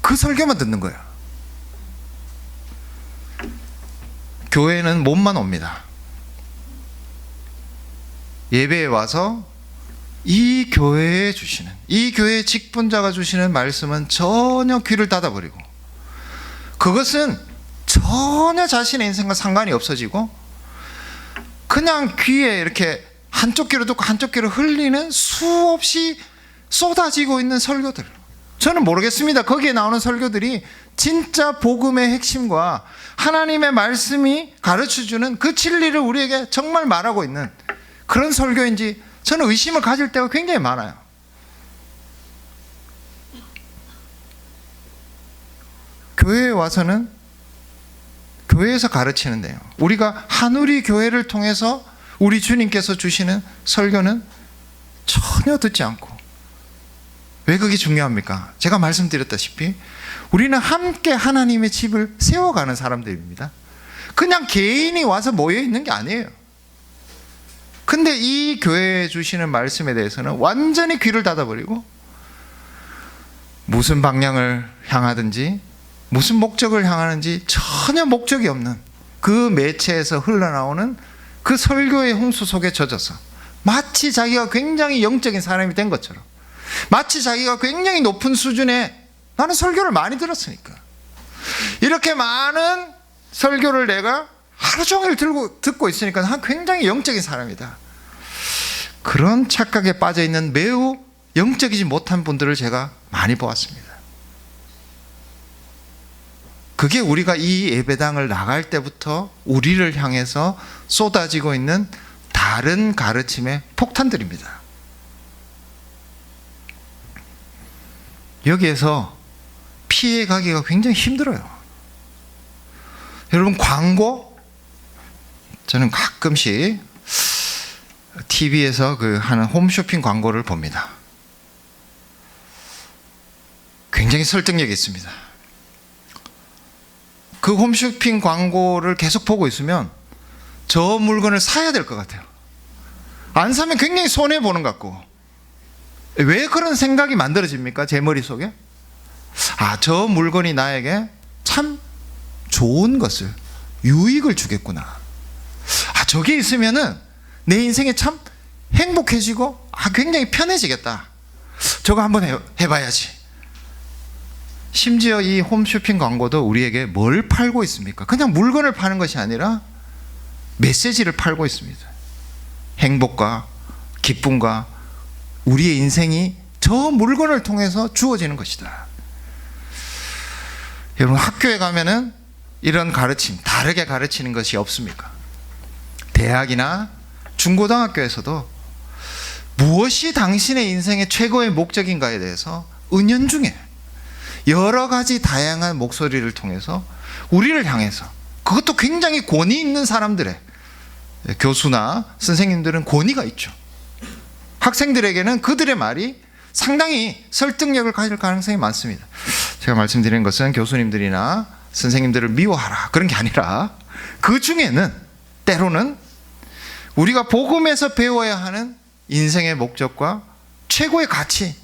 그 설교만 듣는 거예요. 교회는 몸만 옵니다. 예배에 와서 이 교회에 주시는, 이 교회의 직분자가 주시는 말씀은 전혀 귀를 닫아버리고, 그것은 전혀 자신의 인생과 상관이 없어지고 그냥 귀에 이렇게 한쪽 귀로 듣고 한쪽 귀로 흘리는 수없이 쏟아지고 있는 설교들, 저는 모르겠습니다. 거기에 나오는 설교들이 진짜 복음의 핵심과 하나님의 말씀이 가르쳐주는 그 진리를 우리에게 정말 말하고 있는 그런 설교인지 저는 의심을 가질 때가 굉장히 많아요. 교회에 와서는 교회에서 가르치는데요, 우리가 한우리 교회를 통해서 우리 주님께서 주시는 설교는 전혀 듣지 않고, 왜 그게 중요합니까? 제가 말씀드렸다시피 우리는 함께 하나님의 집을 세워가는 사람들입니다. 그냥 개인이 와서 모여 있는 게 아니에요. 근데 이 교회에 주시는 말씀에 대해서는 완전히 귀를 닫아버리고, 무슨 방향을 향하든지 무슨 목적을 향하는지 전혀 목적이 없는 그 매체에서 흘러나오는 그 설교의 홍수 속에 젖어서 마치 자기가 굉장히 영적인 사람이 된 것처럼, 마치 자기가 굉장히 높은 수준의, 나는 설교를 많이 들었으니까 이렇게 많은 설교를 내가 하루 종일 듣고 있으니까 난 굉장히 영적인 사람이다, 그런 착각에 빠져있는 매우 영적이지 못한 분들을 제가 많이 보았습니다. 그게 우리가 이 예배당을 나갈 때부터 우리를 향해서 쏟아지고 있는 다른 가르침의 폭탄들입니다. 여기에서 피해가기가 굉장히 힘들어요. 여러분, 광고, 저는 가끔씩 TV에서 하는 홈쇼핑 광고를 봅니다. 굉장히 설득력이 있습니다. 그 홈쇼핑 광고를 계속 보고 있으면 저 물건을 사야 될 것 같아요. 안 사면 굉장히 손해보는 것 같고. 왜 그런 생각이 만들어집니까? 제 머릿속에. 저 물건이 나에게 참 좋은 것을, 유익을 주겠구나. 저게 있으면은 내 인생에 참 행복해지고 굉장히 편해지겠다. 저거 한번 해봐야지. 심지어 이 홈쇼핑 광고도 우리에게 뭘 팔고 있습니까? 그냥 물건을 파는 것이 아니라 메시지를 팔고 있습니다. 행복과 기쁨과 우리의 인생이 저 물건을 통해서 주어지는 것이다. 여러분, 학교에 가면은 이런 가르침, 다르게 가르치는 것이 없습니까? 대학이나 중고등학교에서도 무엇이 당신의 인생의 최고의 목적인가에 대해서 은연중에 여러 가지 다양한 목소리를 통해서 우리를 향해서, 그것도 굉장히 권위 있는 사람들의, 교수나 선생님들은 권위가 있죠. 학생들에게는 그들의 말이 상당히 설득력을 가질 가능성이 많습니다. 제가 말씀드리는 것은 교수님들이나 선생님들을 미워하라 그런 게 아니라, 그 중에는 때로는 우리가 복음에서 배워야 하는 인생의 목적과 최고의 가치,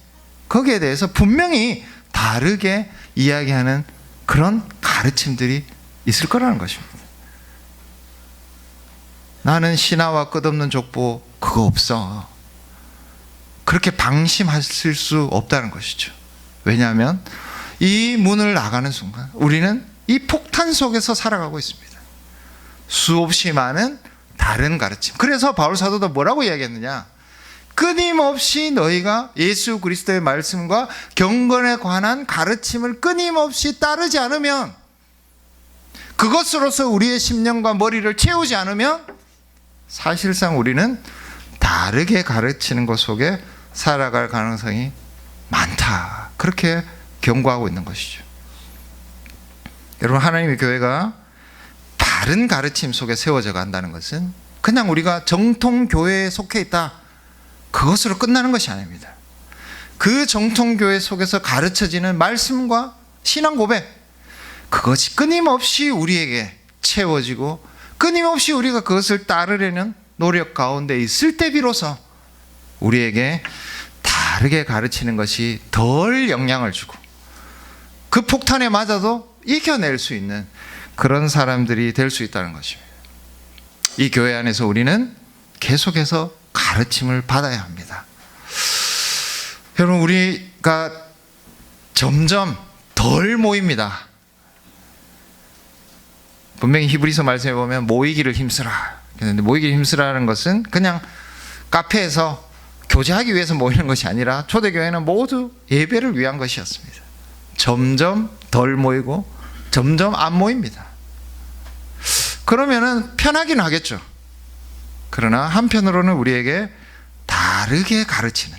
거기에 대해서 분명히 다르게 이야기하는 그런 가르침들이 있을 거라는 것입니다. 나는 신하와 끝없는 족보 그거 없어, 그렇게 방심하실 수 없다는 것이죠. 왜냐하면 이 문을 나가는 순간 우리는 이 폭탄 속에서 살아가고 있습니다. 수없이 많은 다른 가르침. 그래서 바울 사도도 뭐라고 이야기했느냐? 끊임없이 너희가 예수 그리스도의 말씀과 경건에 관한 가르침을 끊임없이 따르지 않으면, 그것으로서 우리의 심령과 머리를 채우지 않으면 사실상 우리는 다르게 가르치는 것 속에 살아갈 가능성이 많다. 그렇게 경고하고 있는 것이죠. 여러분, 하나님의 교회가 바른 가르침 속에 세워져 간다는 것은 그냥 우리가 정통 교회에 속해 있다, 그것으로 끝나는 것이 아닙니다. 그 정통 교회 속에서 가르쳐지는 말씀과 신앙 고백, 그것이 끊임없이 우리에게 채워지고 끊임없이 우리가 그것을 따르려는 노력 가운데 있을 때 비로소 우리에게 다르게 가르치는 것이 덜 영향을 주고 그 폭탄에 맞아도 이겨낼 수 있는 그런 사람들이 될 수 있다는 것입니다. 이 교회 안에서 우리는 계속해서 가르침을 받아야 합니다. 여러분, 우리가 점점 덜 모입니다. 분명히 히브리서 말씀에 보면 모이기를 힘쓰라. 그런데 모이기를 힘쓰라는 것은 그냥 카페에서 교제하기 위해서 모이는 것이 아니라 초대교회는 모두 예배를 위한 것이었습니다. 점점 덜 모이고 점점 안 모입니다. 그러면은 편하긴 하겠죠. 그러나 한편으로는 우리에게 다르게 가르치는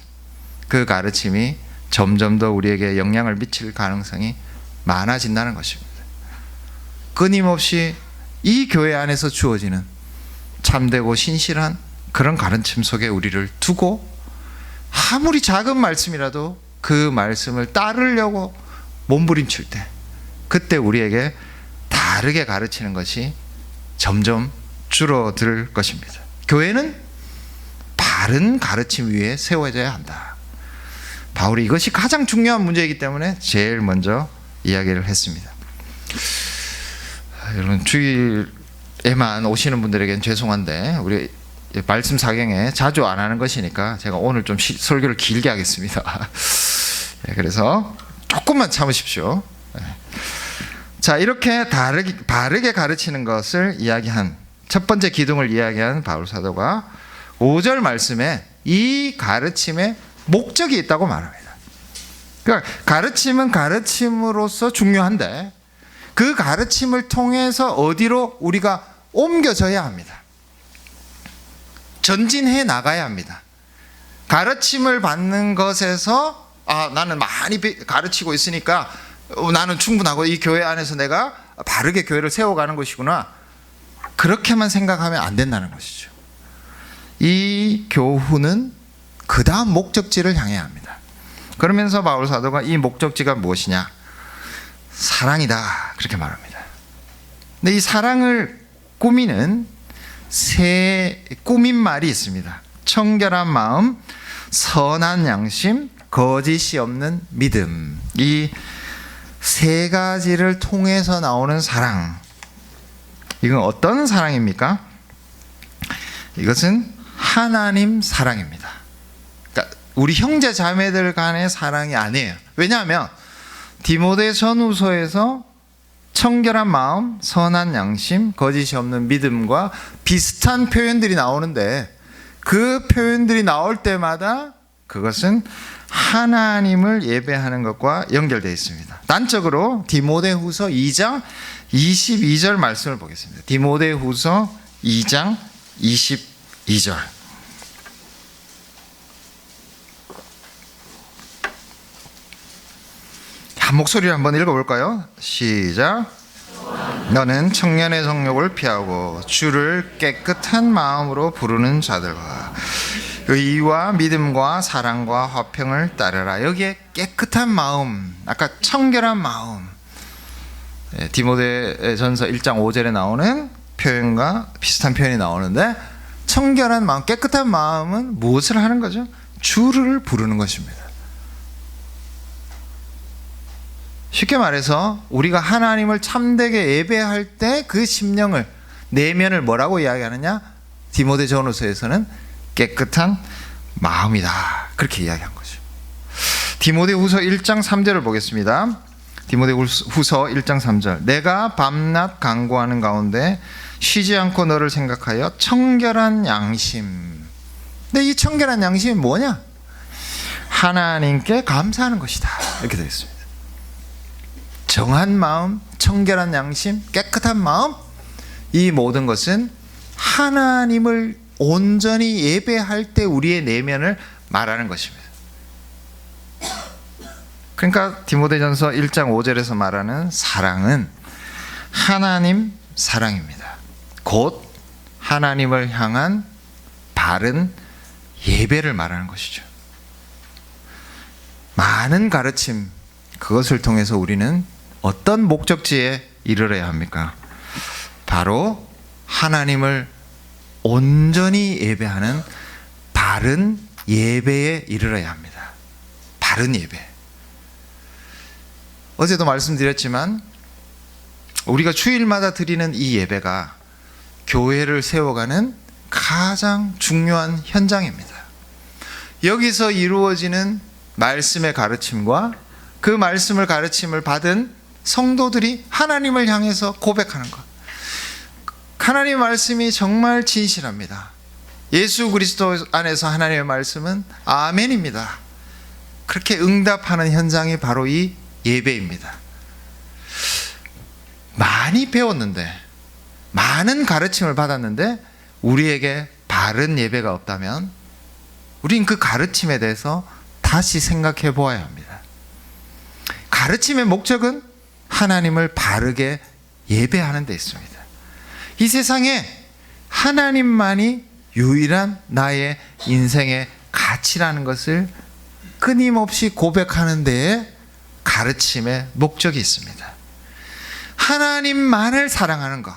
그 가르침이 점점 더 우리에게 영향을 미칠 가능성이 많아진다는 것입니다. 끊임없이 이 교회 안에서 주어지는 참되고 신실한 그런 가르침 속에 우리를 두고 아무리 작은 말씀이라도 그 말씀을 따르려고 몸부림칠 때, 그때 우리에게 다르게 가르치는 것이 점점 줄어들 것입니다. 교회는 바른 가르침 위에 세워져야 한다. 바울이 이것이 가장 중요한 문제이기 때문에 제일 먼저 이야기를 했습니다. 여러분, 주일에만 오시는 분들에게는 죄송한데 우리 말씀 사경에 자주 안 하는 것이니까 제가 오늘 좀 설교를 길게 하겠습니다. 그래서 조금만 참으십시오. 자, 이렇게 바르게 가르치는 것을 이야기한 첫 번째 기둥을 이야기한 바울 사도가 5절 말씀에 이 가르침에 목적이 있다고 말합니다. 그러니까 가르침은 가르침으로서 중요한데 그 가르침을 통해서 어디로 우리가 옮겨져야 합니다. 전진해 나가야 합니다. 가르침을 받는 것에서 나는 많이 가르치고 있으니까 나는 충분하고 이 교회 안에서 내가 바르게 교회를 세워가는 것이구나, 그렇게만 생각하면 안 된다는 것이죠. 이 교훈은 그 다음 목적지를 향해야 합니다. 그러면서 바울 사도가 이 목적지가 무엇이냐? 사랑이다, 그렇게 말합니다. 근데 이 사랑을 꾸미는 세 꾸민 말이 있습니다. 청결한 마음, 선한 양심, 거짓이 없는 믿음. 이 세 가지를 통해서 나오는 사랑, 이건 어떤 사랑입니까? 이것은 하나님 사랑입니다. 그러니까 우리 형제 자매들 간의 사랑이 아니에요. 왜냐하면 디모데 전후서에서 청결한 마음, 선한 양심, 거짓이 없는 믿음과 비슷한 표현들이 나오는데 그 표현들이 나올 때마다 그것은 하나님을 예배하는 것과 연결되어 있습니다. 단적으로 디모데후서 2장 22절 말씀을 보겠습니다. 디모데후서 2장 22절. 한 목소리로 한번 읽어볼까요? 시작. 너는 청년의 성욕을 피하고 주를 깨끗한 마음으로 부르는 자들과 의와 믿음과 사랑과 화평을 따르라. 여기에 깨끗한 마음, 아까 청결한 마음, 디모데전서 1장 5절에 나오는 표현과 비슷한 표현이 나오는데, 청결한 마음, 깨끗한 마음은 무엇을 하는 거죠? 주를 부르는 것입니다. 쉽게 말해서 우리가 하나님을 참되게 예배할 때 그 심령을, 내면을 뭐라고 이야기하느냐? 디모데전후서에서는 깨끗한 마음이다, 그렇게 이야기한 거죠. 디모데후서 1장 3절을 보겠습니다. 디모데후서 1장 3절. 내가 밤낮 간구하는 가운데 쉬지 않고 너를 생각하여 청결한 양심. 근데 이 청결한 양심이 뭐냐? 하나님께 감사하는 것이다, 이렇게 되어 있습니다. 정한 마음, 청결한 양심, 깨끗한 마음, 이 모든 것은 하나님을 온전히 예배할 때 우리의 내면을 말하는 것입니다. 그러니까 디모데전서 1장 5절에서 말하는 사랑은 하나님 사랑입니다. 곧 하나님을 향한 바른 예배를 말하는 것이죠. 많은 가르침, 그것을 통해서 우리는 어떤 목적지에 이르러야 합니까? 바로 하나님을 온전히 예배하는 바른 예배에 이르러야 합니다. 바른 예배. 어제도 말씀드렸지만 우리가 주일마다 드리는 이 예배가 교회를 세워가는 가장 중요한 현장입니다. 여기서 이루어지는 말씀의 가르침과 그 말씀을 가르침을 받은 성도들이 하나님을 향해서 고백하는 것. 하나님의 말씀이 정말 진실합니다. 예수 그리스도 안에서 하나님의 말씀은 아멘입니다. 그렇게 응답하는 현장이 바로 이 예배입니다. 많이 배웠는데, 많은 가르침을 받았는데 우리에게 바른 예배가 없다면 우린 그 가르침에 대해서 다시 생각해 보아야 합니다. 가르침의 목적은 하나님을 바르게 예배하는 데 있습니다. 이 세상에 하나님만이 유일한 나의 인생의 가치라는 것을 끊임없이 고백하는 데에 가르침의 목적이 있습니다. 하나님만을 사랑하는 것,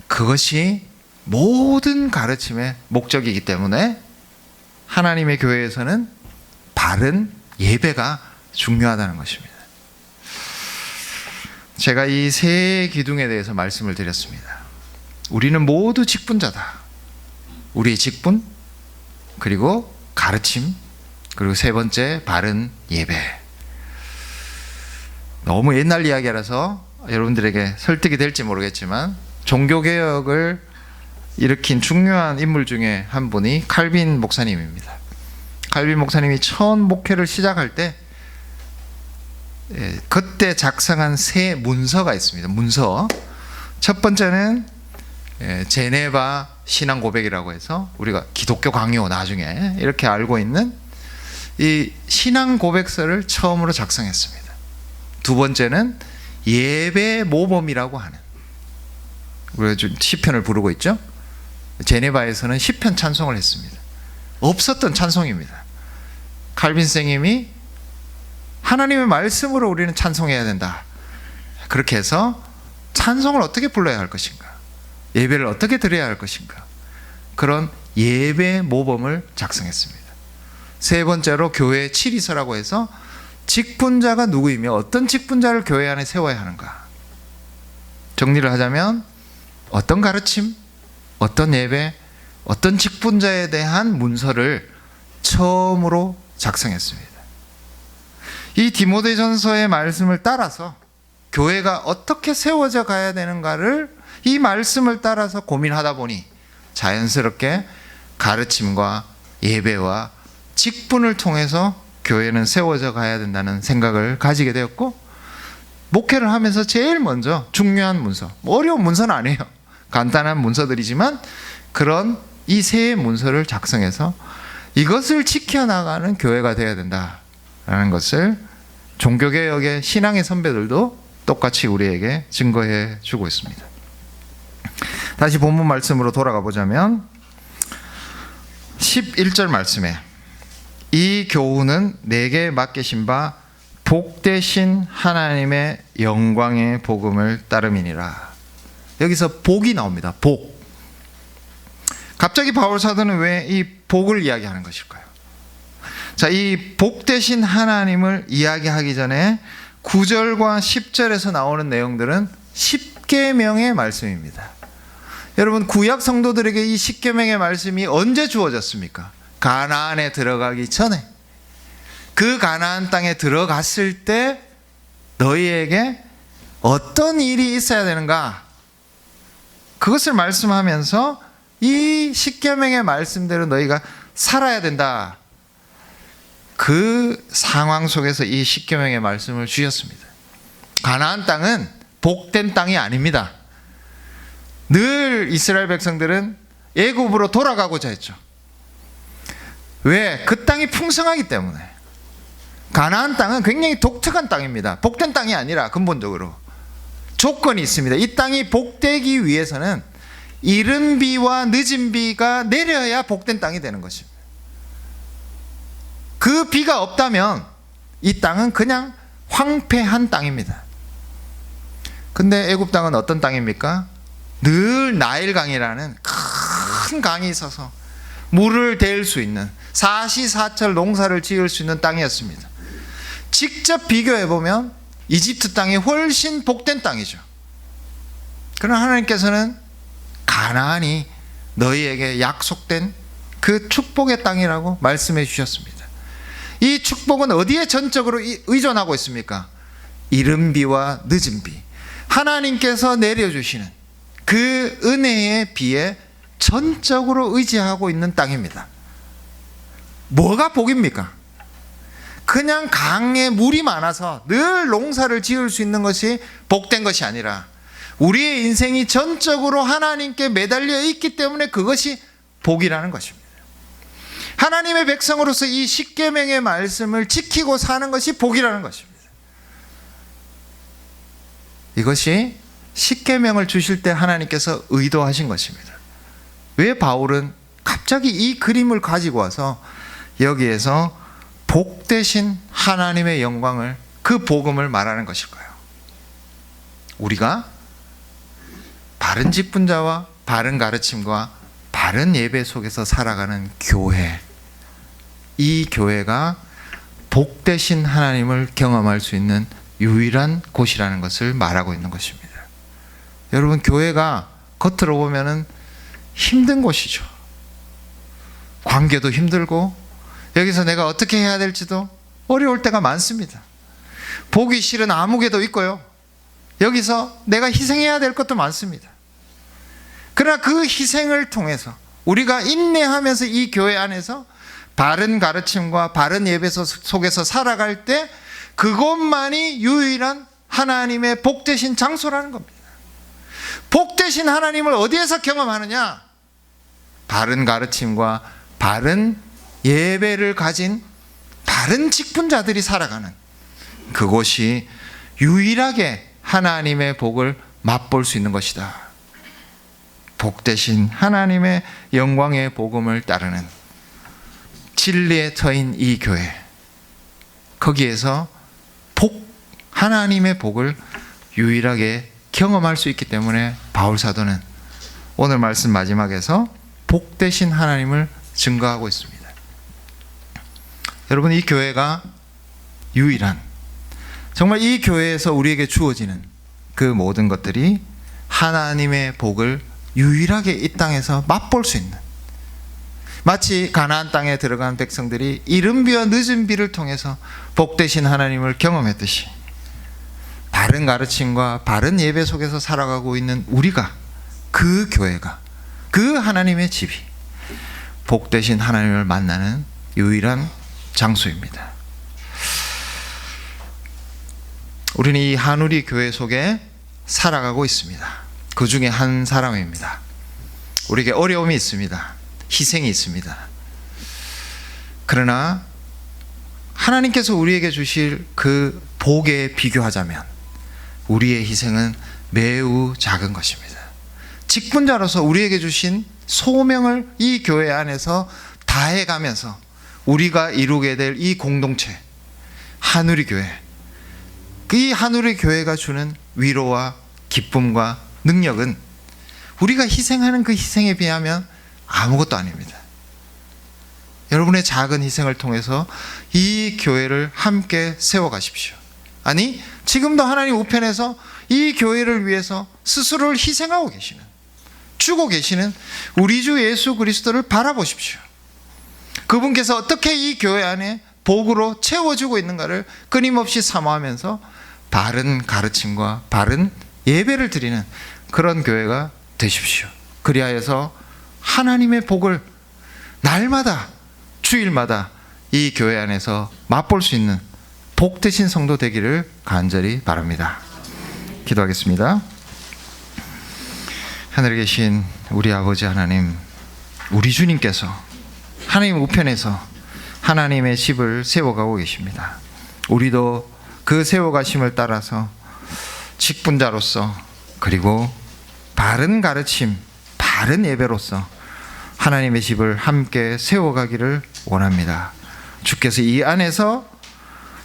그것이 모든 가르침의 목적이기 때문에 하나님의 교회에서는 바른 예배가 중요하다는 것입니다. 제가 이 세 기둥에 대해서 말씀을 드렸습니다. 우리는 모두 직분자다. 우리의 직분, 그리고 가르침, 그리고 세 번째 바른 예배. 너무 옛날 이야기라서 여러분들에게 설득이 될지 모르겠지만 종교개혁을 일으킨 중요한 인물 중에 한 분이 칼빈 목사님입니다. 칼빈 목사님이 처음 목회를 시작할 때 그때 작성한 세 문서가 있습니다. 문서. 첫 번째는 제네바 신앙 고백이라고 해서 우리가 기독교 강요 나중에 이렇게 알고 있는 이 신앙 고백서를 처음으로 작성했습니다. 두 번째는 예배 모범이라고 하는, 우리가 좀 시편을 부르고 있죠. 제네바에서는 시편 찬송을 했습니다. 없었던 찬송입니다. 칼빈 선생님이 하나님의 말씀으로 우리는 찬송해야 된다, 그렇게 해서 찬송을 어떻게 불러야 할 것인가, 예배를 어떻게 드려야 할 것인가, 그런 예배 모범을 작성했습니다. 세 번째로 교회 칠이서라고 해서 직분자가 누구이며 어떤 직분자를 교회 안에 세워야 하는가, 정리를 하자면 어떤 가르침, 어떤 예배, 어떤 직분자에 대한 문서를 처음으로 작성했습니다. 이 디모데전서의 말씀을 따라서 교회가 어떻게 세워져 가야 되는가를 이 말씀을 따라서 고민하다 보니 자연스럽게 가르침과 예배와 직분을 통해서 교회는 세워져 가야 된다는 생각을 가지게 되었고, 목회를 하면서 제일 먼저 중요한 문서, 어려운 문서는 아니에요. 간단한 문서들이지만 그런 이 세 문서를 작성해서 이것을 지켜나가는 교회가 되어야 된다라는 것을 종교개혁의 신앙의 선배들도 똑같이 우리에게 증거해 주고 있습니다. 다시 본문 말씀으로 돌아가 보자면 11절 말씀에 이 교훈은 내게 맡기신 바 복되신 하나님의 영광의 복음을 따름이니라. 여기서 복이 나옵니다. 복. 갑자기 바울 사도는 왜 이 복을 이야기하는 것일까요? 자, 이 복되신 하나님을 이야기하기 전에 9절과 10절에서 나오는 내용들은 십계명의 말씀입니다. 여러분, 구약 성도들에게 이 십계명의 말씀이 언제 주어졌습니까? 가나안에 들어가기 전에. 그 가나안 땅에 들어갔을 때 너희에게 어떤 일이 있어야 되는가, 그것을 말씀하면서 이 십계명의 말씀대로 너희가 살아야 된다. 그 상황 속에서 이 십계명의 말씀을 주셨습니다. 가나안 땅은 복된 땅이 아닙니다. 늘 이스라엘 백성들은 애굽으로 돌아가고자 했죠. 왜? 그 땅이 풍성하기 때문에. 가나안 땅은 굉장히 독특한 땅입니다. 복된 땅이 아니라 근본적으로 조건이 있습니다. 이 땅이 복되기 위해서는 이른 비와 늦은 비가 내려야 복된 땅이 되는 것입니다. 그 비가 없다면 이 땅은 그냥 황폐한 땅입니다. 근데 애굽 땅은 어떤 땅입니까? 늘 나일강이라는 큰 강이 있어서 물을 대을 수 있는, 사시사철 농사를 지을 수 있는 땅이었습니다. 직접 비교해보면 이집트 땅이 훨씬 복된 땅이죠. 그러나 하나님께서는 가나안이 너희에게 약속된 그 축복의 땅이라고 말씀해 주셨습니다. 이 축복은 어디에 전적으로 의존하고 있습니까? 이른 비와 늦은 비, 하나님께서 내려주시는 그 은혜의 비에 전적으로 의지하고 있는 땅입니다. 뭐가 복입니까? 그냥 강에 물이 많아서 늘 농사를 지을 수 있는 것이 복된 것이 아니라 우리의 인생이 전적으로 하나님께 매달려 있기 때문에 그것이 복이라는 것입니다. 하나님의 백성으로서 이 십계명의 말씀을 지키고 사는 것이 복이라는 것입니다. 이것이 십계명을 주실 때 하나님께서 의도하신 것입니다. 왜 바울은 갑자기 이 그림을 가지고 와서 여기에서 복되신 하나님의 영광을, 그 복음을 말하는 것일까요? 우리가 바른 직분자와 바른 가르침과 바른 예배 속에서 살아가는 교회, 이 교회가 복되신 하나님을 경험할 수 있는 유일한 곳이라는 것을 말하고 있는 것입니다. 여러분, 교회가 겉으로 보면은 힘든 곳이죠. 관계도 힘들고 여기서 내가 어떻게 해야 될지도 어려울 때가 많습니다. 보기 싫은 아무개도 있고요, 여기서 내가 희생해야 될 것도 많습니다. 그러나 그 희생을 통해서 우리가 인내하면서 이 교회 안에서 바른 가르침과 바른 예배 속에서 살아갈 때 그것만이 유일한 하나님의 복되신 장소라는 겁니다. 복되신 하나님을 어디에서 경험하느냐? 바른 가르침과 바른 예배를 가진 바른 직분자들이 살아가는 그곳이 유일하게 하나님의 복을 맛볼 수 있는 것이다. 복되신 하나님의 영광의 복음을 따르는 진리의 터인 이 교회, 거기에서 하나님의 복을 유일하게 경험할 수 있기 때문에 바울 사도는 오늘 말씀 마지막에서 복되신 하나님을 증거하고 있습니다. 여러분, 이 교회가 유일한, 정말 이 교회에서 우리에게 주어지는 그 모든 것들이 하나님의 복을 유일하게 이 땅에서 맛볼 수 있는, 마치 가나안 땅에 들어간 백성들이 이른 비와 늦은 비를 통해서 복되신 하나님을 경험했듯이 바른 가르침과 바른 예배 속에서 살아가고 있는 우리가, 그 교회가, 그 하나님의 집이 복되신 하나님을 만나는 유일한 장소입니다. 우리는 이 한우리 교회 속에 살아가고 있습니다. 그 중에 한 사람입니다. 우리에게 어려움이 있습니다. 희생이 있습니다. 그러나 하나님께서 우리에게 주실 그 복에 비교하자면 우리의 희생은 매우 작은 것입니다. 직분자로서 우리에게 주신 소명을 이 교회 안에서 다해가면서 우리가 이루게 될 이 공동체, 한우리 교회, 이 한우리 교회가 주는 위로와 기쁨과 능력은 우리가 희생하는 그 희생에 비하면 아무것도 아닙니다. 여러분의 작은 희생을 통해서 이 교회를 함께 세워가십시오. 아니, 지금도 하나님 우편에서 이 교회를 위해서 스스로를 희생하고 계시는, 주고 계시는 우리 주 예수 그리스도를 바라보십시오. 그분께서 어떻게 이 교회 안에 복으로 채워주고 있는가를 끊임없이 사모하면서 바른 가르침과 바른 예배를 드리는 그런 교회가 되십시오. 그리하여서 하나님의 복을 날마다, 주일마다 이 교회 안에서 맛볼 수 있는 복되신 성도 되기를 간절히 바랍니다. 기도하겠습니다. 하늘에 계신 우리 아버지 하나님, 우리 주님께서 하나님 우편에서 하나님의 집을 세워가고 계십니다. 우리도 그 세워가심을 따라서 직분자로서, 그리고 바른 가르침, 바른 예배로서 하나님의 집을 함께 세워가기를 원합니다. 주께서 이 안에서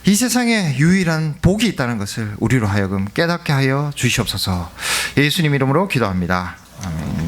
이 세상에 유일한 복이 있다는 것을 우리로 하여금 깨닫게 하여 주시옵소서. 예수님 이름으로 기도합니다. 아멘.